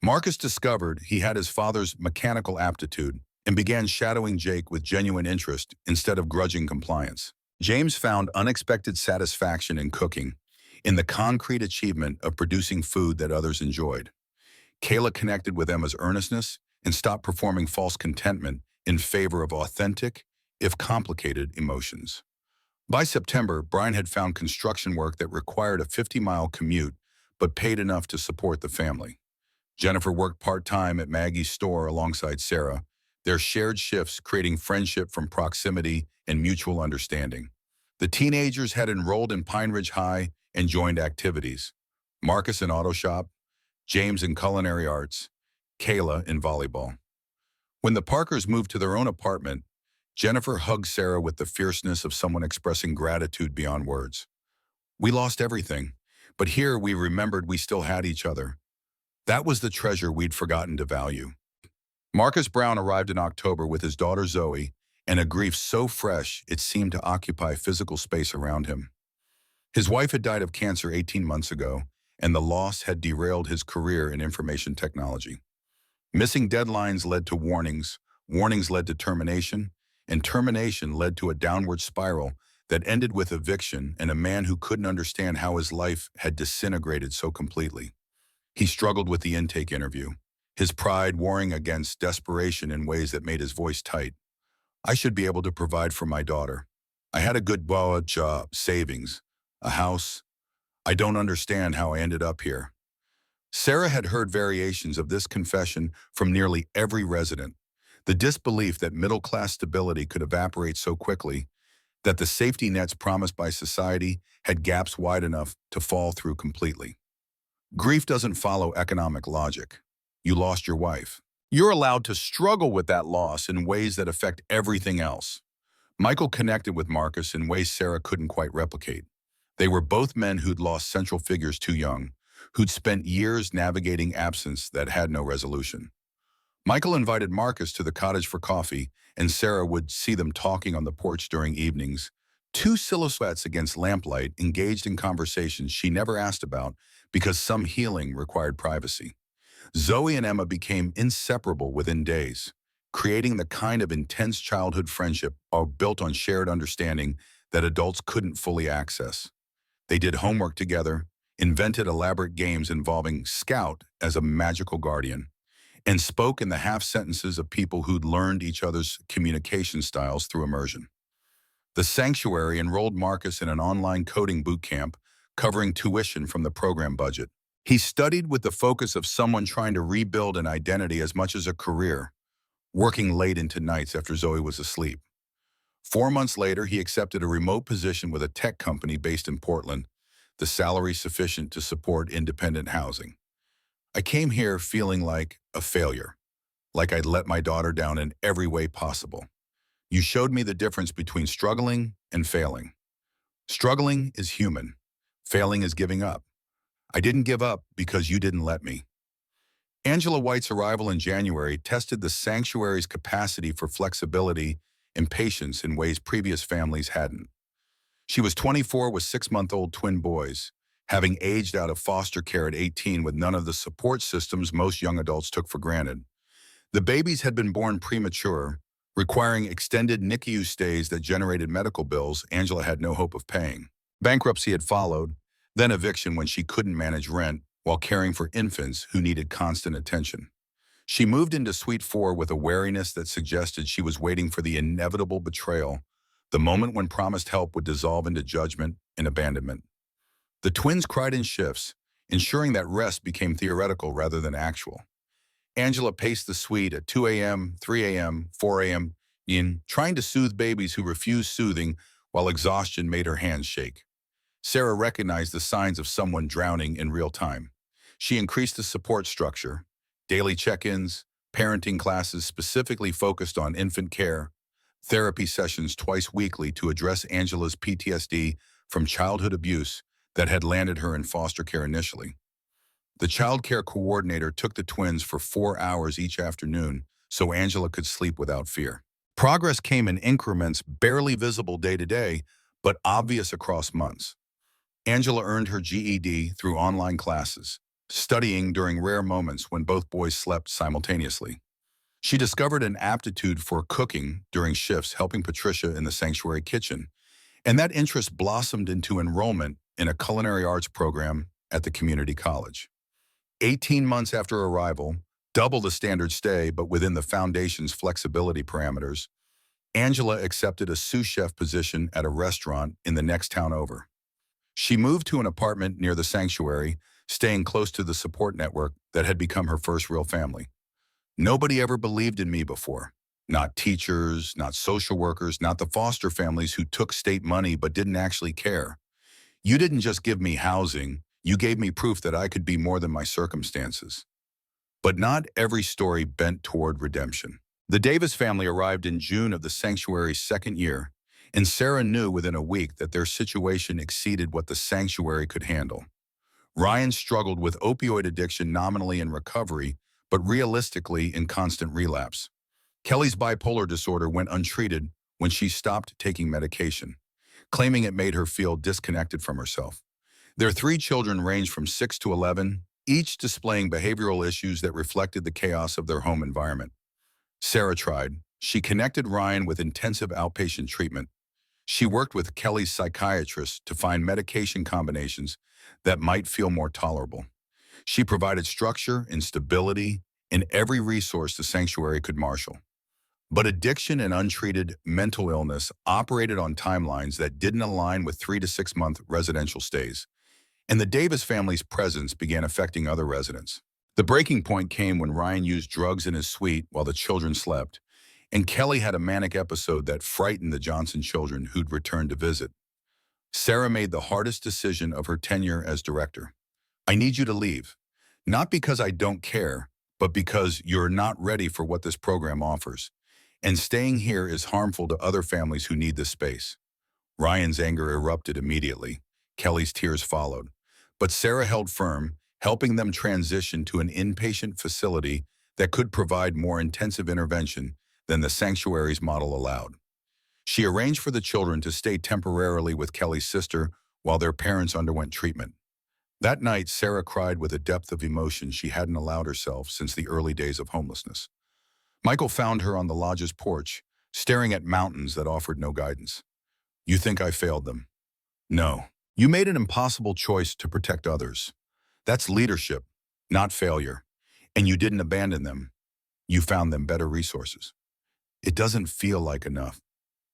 A: Marcus discovered he had his father's mechanical aptitude and began shadowing Jake with genuine interest instead of grudging compliance. James found unexpected satisfaction in cooking, in the concrete achievement of producing food that others enjoyed. Kayla connected with Emma's earnestness and stopped performing false contentment in favor of authentic, if complicated, emotions. By September, Brian had found construction work that required a 50-mile commute but paid enough to support the family. Jennifer worked part-time at Maggie's store alongside Sarah, their shared shifts creating friendship from proximity and mutual understanding. The teenagers had enrolled in Pine Ridge High and joined activities. Marcus in auto shop, James in culinary arts, Kayla in volleyball. When the Parkers moved to their own apartment, Jennifer hugged Sarah with the fierceness of someone expressing gratitude beyond words. "We lost everything, but here we remembered we still had each other. That was the treasure we'd forgotten to value." Marcus Brown arrived in October with his daughter Zoe and a grief so fresh it seemed to occupy physical space around him. His wife had died of cancer 18 months ago, and the loss had derailed his career in information technology. Missing deadlines led to warnings, warnings led to termination, and termination led to a downward spiral that ended with eviction and a man who couldn't understand how his life had disintegrated so completely. He struggled with the intake interview, his pride warring against desperation in ways that made his voice tight. "I should be able to provide for my daughter. I had a good job, savings, a house. I don't understand how I ended up here." Sarah had heard variations of this confession from nearly every resident. The disbelief that middle-class stability could evaporate so quickly, that the safety nets promised by society had gaps wide enough to fall through completely. Grief doesn't follow economic logic. You lost your wife. You're allowed to struggle with that loss in ways that affect everything else. Michael connected with Marcus in ways Sarah couldn't quite replicate. They were both men who'd lost central figures too young, who'd spent years navigating absence that had no resolution. Michael invited Marcus to the cottage for coffee, and Sarah would see them talking on the porch during evenings. Two silhouettes against lamplight engaged in conversations she never asked about because some healing required privacy. Zoe and Emma became inseparable within days, creating the kind of intense childhood friendship all built on shared understanding that adults couldn't fully access. They did homework together, invented elaborate games involving Scout as a magical guardian, and spoke in the half-sentences of people who'd learned each other's communication styles through immersion. The sanctuary enrolled Marcus in an online coding boot camp covering tuition from the program budget. He studied with the focus of someone trying to rebuild an identity as much as a career, working late into nights after Zoe was asleep. 4 months later, he accepted a remote position with a tech company based in Portland, the salary sufficient to support independent housing. "I came here feeling like a failure, like I'd let my daughter down in every way possible. You showed me the difference between struggling and failing. Struggling is human. Failing is giving up. I didn't give up because you didn't let me." Angela White's arrival in January tested the sanctuary's capacity for flexibility and patience in ways previous families hadn't. She was 24 with 6-month-old twin boys, having aged out of foster care at 18 with none of the support systems most young adults took for granted. The babies had been born premature, requiring extended NICU stays that generated medical bills Angela had no hope of paying. Bankruptcy had followed, then eviction when she couldn't manage rent while caring for infants who needed constant attention. She moved into Suite 4 with a wariness that suggested she was waiting for the inevitable betrayal, the moment when promised help would dissolve into judgment and abandonment. The twins cried in shifts, ensuring that rest became theoretical rather than actual. Angela paced the suite at 2 a.m., 3 a.m., 4 a.m., trying to soothe babies who refused soothing while exhaustion made her hands shake. Sarah recognized the signs of someone drowning in real time. She increased the support structure, daily check-ins, parenting classes specifically focused on infant care, therapy sessions twice weekly to address Angela's PTSD from childhood abuse that had landed her in foster care initially. The child care coordinator took the twins for 4 hours each afternoon so Angela could sleep without fear. Progress came in increments barely visible day to day, but obvious across months. Angela earned her GED through online classes, studying during rare moments when both boys slept simultaneously. She discovered an aptitude for cooking during shifts, helping Patricia in the sanctuary kitchen, and that interest blossomed into enrollment in a culinary arts program at the community college. 18 months after arrival, double the standard stay but within the foundation's flexibility parameters, Angela accepted a sous chef position at a restaurant in the next town over. She moved to an apartment near the sanctuary, staying close to the support network that had become her first real family. Nobody ever believed in me before. Not teachers, not social workers, not the foster families who took state money but didn't actually care. You didn't just give me housing, you gave me proof that I could be more than my circumstances. But not every story bent toward redemption. The Davis family arrived in June of the sanctuary's second year, and Sarah knew within a week that their situation exceeded what the sanctuary could handle. Ryan struggled with opioid addiction nominally in recovery, but realistically in constant relapse. Kelly's bipolar disorder went untreated when she stopped taking medication, claiming it made her feel disconnected from herself. Their 3 children ranged from 6 to 11, each displaying behavioral issues that reflected the chaos of their home environment. Sarah tried. She connected Ryan with intensive outpatient treatment. She worked with Kelly's psychiatrist to find medication combinations that might feel more tolerable. She provided structure and stability in every resource the sanctuary could marshal. But addiction and untreated mental illness operated on timelines that didn't align with 3 to 6 month residential stays, and the Davis family's presence began affecting other residents. The breaking point came when Ryan used drugs in his suite while the children slept, and Kelly had a manic episode that frightened the Johnson children who'd returned to visit. Sarah made the hardest decision of her tenure as director. I need you to leave, not because I don't care, but because you're not ready for what this program offers. And staying here is harmful to other families who need this space. Ryan's anger erupted immediately. Kelly's tears followed. But Sarah held firm, helping them transition to an inpatient facility that could provide more intensive intervention than the sanctuary's model allowed. She arranged for the children to stay temporarily with Kelly's sister while their parents underwent treatment. That night, Sarah cried with a depth of emotion she hadn't allowed herself since the early days of homelessness. Michael found her on the lodge's porch, staring at mountains that offered no guidance. You think I failed them? No. You made an impossible choice to protect others. That's leadership, not failure. And you didn't abandon them. You found them better resources. It doesn't feel like enough.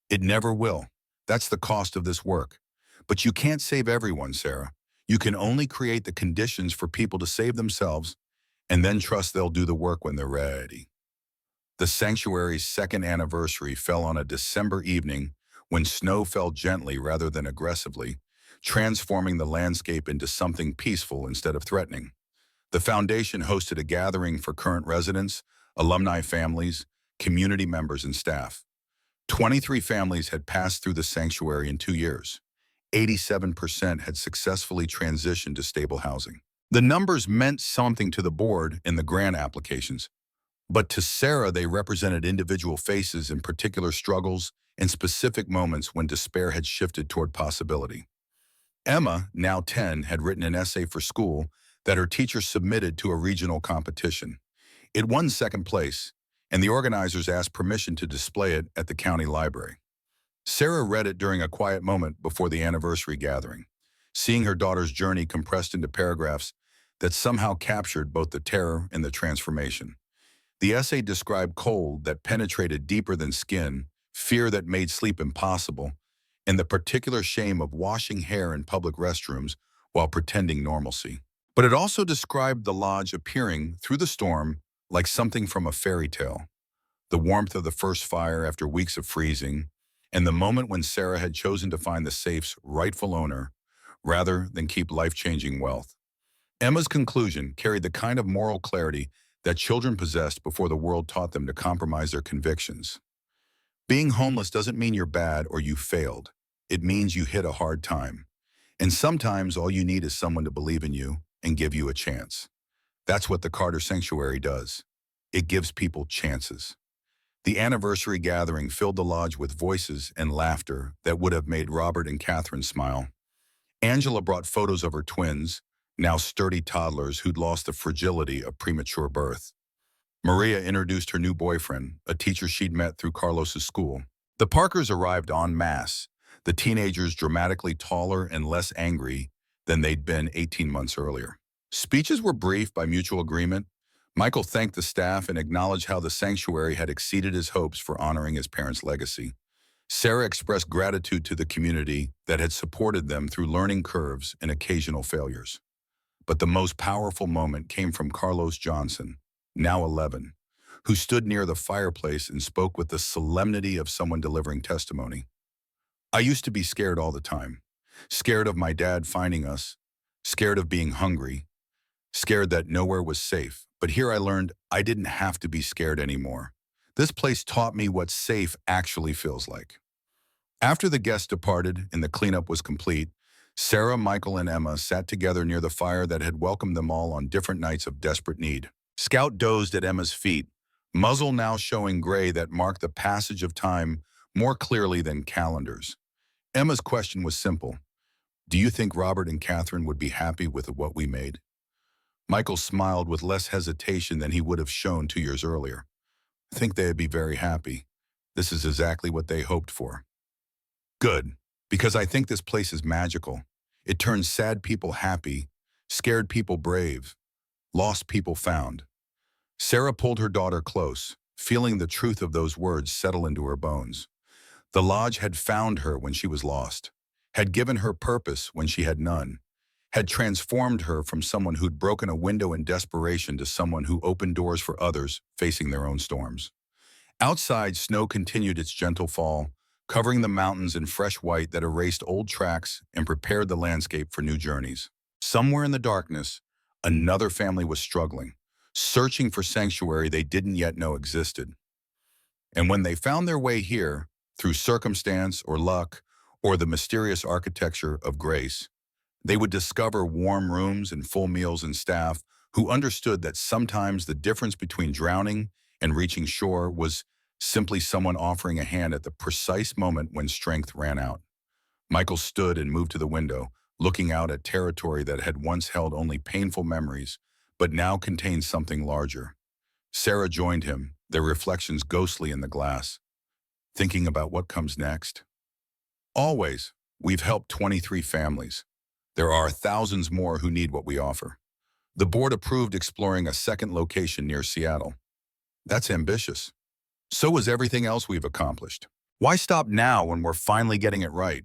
A: It never will. That's the cost of this work. But you can't save everyone, Sarah. You can only create the conditions for people to save themselves and then trust they'll do the work when they're ready. The sanctuary's second anniversary fell on a December evening when snow fell gently rather than aggressively, transforming the landscape into something peaceful instead of threatening. The foundation hosted a gathering for current residents, alumni families, community members, and staff. 23 families had passed through the sanctuary in 2 years. 87% had successfully transitioned to stable housing. The numbers meant something to the board in the grant applications, but to Sarah they represented individual faces in particular struggles and specific moments when despair had shifted toward possibility. Emma, now 10, had written an essay for school that her teacher submitted to a regional competition. It won second place, and the organizers asked permission to display it at the county library. Sarah read it during a quiet moment before the anniversary gathering, seeing her daughter's journey compressed into paragraphs that somehow captured both the terror and the transformation. The essay described cold that penetrated deeper than skin, fear that made sleep impossible, and the particular shame of washing hair in public restrooms while pretending normalcy. But it also described the lodge appearing through the storm like something from a fairy tale. The warmth of the first fire after weeks of freezing, and the moment when Sarah had chosen to find the safe's rightful owner rather than keep life-changing wealth. Emma's conclusion carried the kind of moral clarity that children possessed before the world taught them to compromise their convictions. Being homeless doesn't mean you're bad or you failed. It means you hit a hard time. And sometimes all you need is someone to believe in you and give you a chance. That's what the Carter Sanctuary does. It gives people chances. The anniversary gathering filled the lodge with voices and laughter that would have made Robert and Catherine smile. Angela brought photos of her twins, now sturdy toddlers who'd lost the fragility of premature birth. Maria introduced her new boyfriend, a teacher she'd met through Carlos's school. The Parkers arrived en masse, the teenagers dramatically taller and less angry than they'd been 18 months earlier. Speeches were brief by mutual agreement. Michael thanked the staff and acknowledged how the sanctuary had exceeded his hopes for honoring his parents' legacy. Sarah expressed gratitude to the community that had supported them through learning curves and occasional failures. But the most powerful moment came from Carlos Johnson, now 11, who stood near the fireplace and spoke with the solemnity of someone delivering testimony. I used to be scared all the time. Scared of my dad finding us, scared of being hungry, scared that nowhere was safe. But here I learned I didn't have to be scared anymore. This place taught me what safe actually feels like. After the guests departed and the cleanup was complete, Sarah, Michael, and Emma sat together near the fire that had welcomed them all on different nights of desperate need. Scout dozed at Emma's feet, muzzle now showing gray that marked the passage of time more clearly than calendars. Emma's question was simple. Do you think Robert and Catherine would be happy with what we made? Michael smiled with less hesitation than he would have shown 2 years earlier. I think they'd be very happy. This is exactly what they hoped for. Good, because I think this place is magical. It turns sad people happy, scared people brave, lost people found. Sarah pulled her daughter close, feeling the truth of those words settle into her bones. The lodge had found her when she was lost, had given her purpose when she had none, had transformed her from someone who'd broken a window in desperation to someone who opened doors for others facing their own storms. Outside, snow continued its gentle fall, covering the mountains in fresh white that erased old tracks and prepared the landscape for new journeys. Somewhere in the darkness, another family was struggling, searching for sanctuary they didn't yet know existed. And when they found their way here, through circumstance or luck, or the mysterious architecture of grace, they would discover warm rooms and full meals and staff who understood that sometimes the difference between drowning and reaching shore was simply someone offering a hand at the precise moment when strength ran out. Michael stood and moved to the window, looking out at territory that had once held only painful memories, but now contained something larger. Sarah joined him, their reflections ghostly in the glass, thinking about what comes next. Always, we've helped 23 families. There are thousands more who need what we offer. The board approved exploring a second location near Seattle. That's ambitious. So is everything else we've accomplished. Why stop now when we're finally getting it right?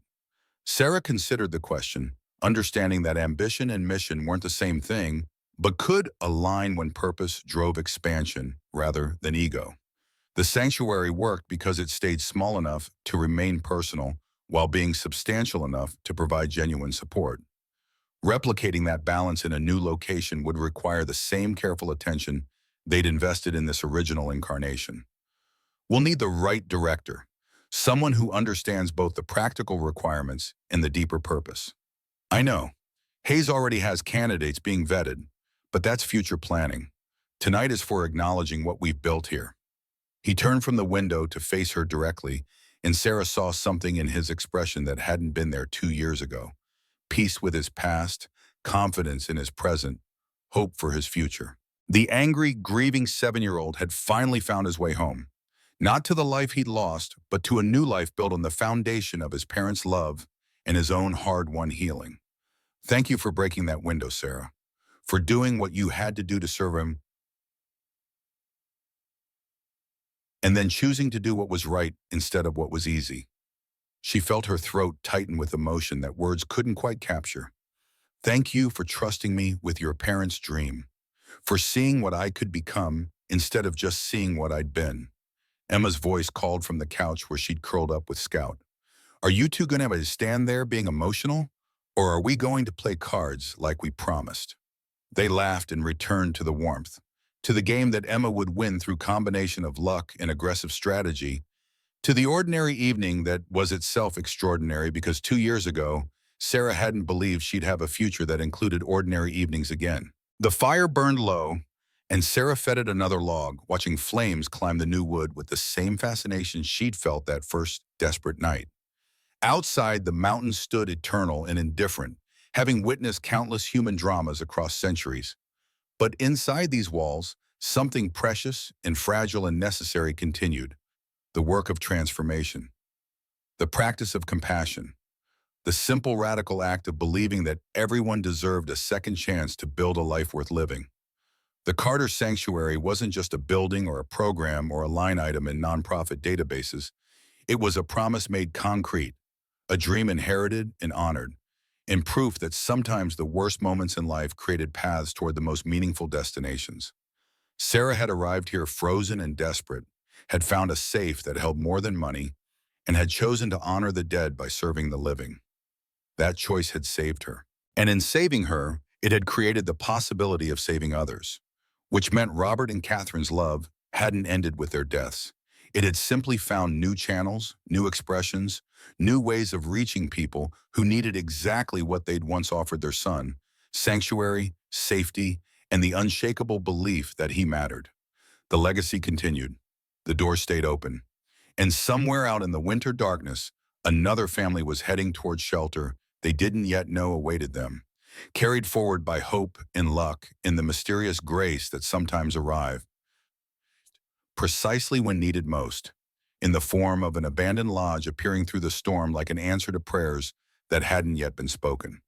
A: Sarah considered the question, understanding that ambition and mission weren't the same thing, but could align when purpose drove expansion rather than ego. The sanctuary worked because it stayed small enough to remain personal while being substantial enough to provide genuine support. Replicating that balance in a new location would require the same careful attention they'd invested in this original incarnation. We'll need the right director, someone who understands both the practical requirements and the deeper purpose. I know, Hayes already has candidates being vetted, but that's future planning. Tonight is for acknowledging what we've built here. He turned from the window to face her directly, and Sarah saw something in his expression that hadn't been there 2 years ago. Peace with his past, confidence in his present, hope for his future. The angry, grieving 7-year-old had finally found his way home. Not to the life he'd lost, but to a new life built on the foundation of his parents' love and his own hard-won healing. Thank you for breaking that window, Sarah, for doing what you had to do to serve him, and then choosing to do what was right instead of what was easy. She felt her throat tighten with emotion that words couldn't quite capture. Thank you for trusting me with your parents' dream, for seeing what I could become instead of just seeing what I'd been. Emma's voice called from the couch where she'd curled up with Scout. Are you two going to stand there being emotional, or are we going to play cards like we promised? They laughed and returned to the warmth, to the game that Emma would win through combination of luck and aggressive strategy, to the ordinary evening that was itself extraordinary because 2 years ago, Sarah hadn't believed she'd have a future that included ordinary evenings again. The fire burned low, and Sarah fetted another log, watching flames climb the new wood with the same fascination she'd felt that first desperate night. Outside, the mountains stood eternal and indifferent, having witnessed countless human dramas across centuries. But inside these walls, something precious and fragile and necessary continued: the work of transformation, the practice of compassion, the simple radical act of believing that everyone deserved a second chance to build a life worth living. The Carter Sanctuary wasn't just a building or a program or a line item in nonprofit databases. It was a promise made concrete, a dream inherited and honored, and proof that sometimes the worst moments in life created paths toward the most meaningful destinations. Sarah had arrived here frozen and desperate, had found a safe that held more than money, and had chosen to honor the dead by serving the living. That choice had saved her. And in saving her, it had created the possibility of saving others, which meant Robert and Catherine's love hadn't ended with their deaths. It had simply found new channels, new expressions, new ways of reaching people who needed exactly what they'd once offered their son: sanctuary, safety, and the unshakable belief that he mattered. The legacy continued. The door stayed open. And somewhere out in the winter darkness, another family was heading towards shelter they didn't yet know awaited them, carried forward by hope and luck and the mysterious grace that sometimes arrive precisely when needed most, in the form of an abandoned lodge appearing through the storm like an answer to prayers that hadn't yet been spoken.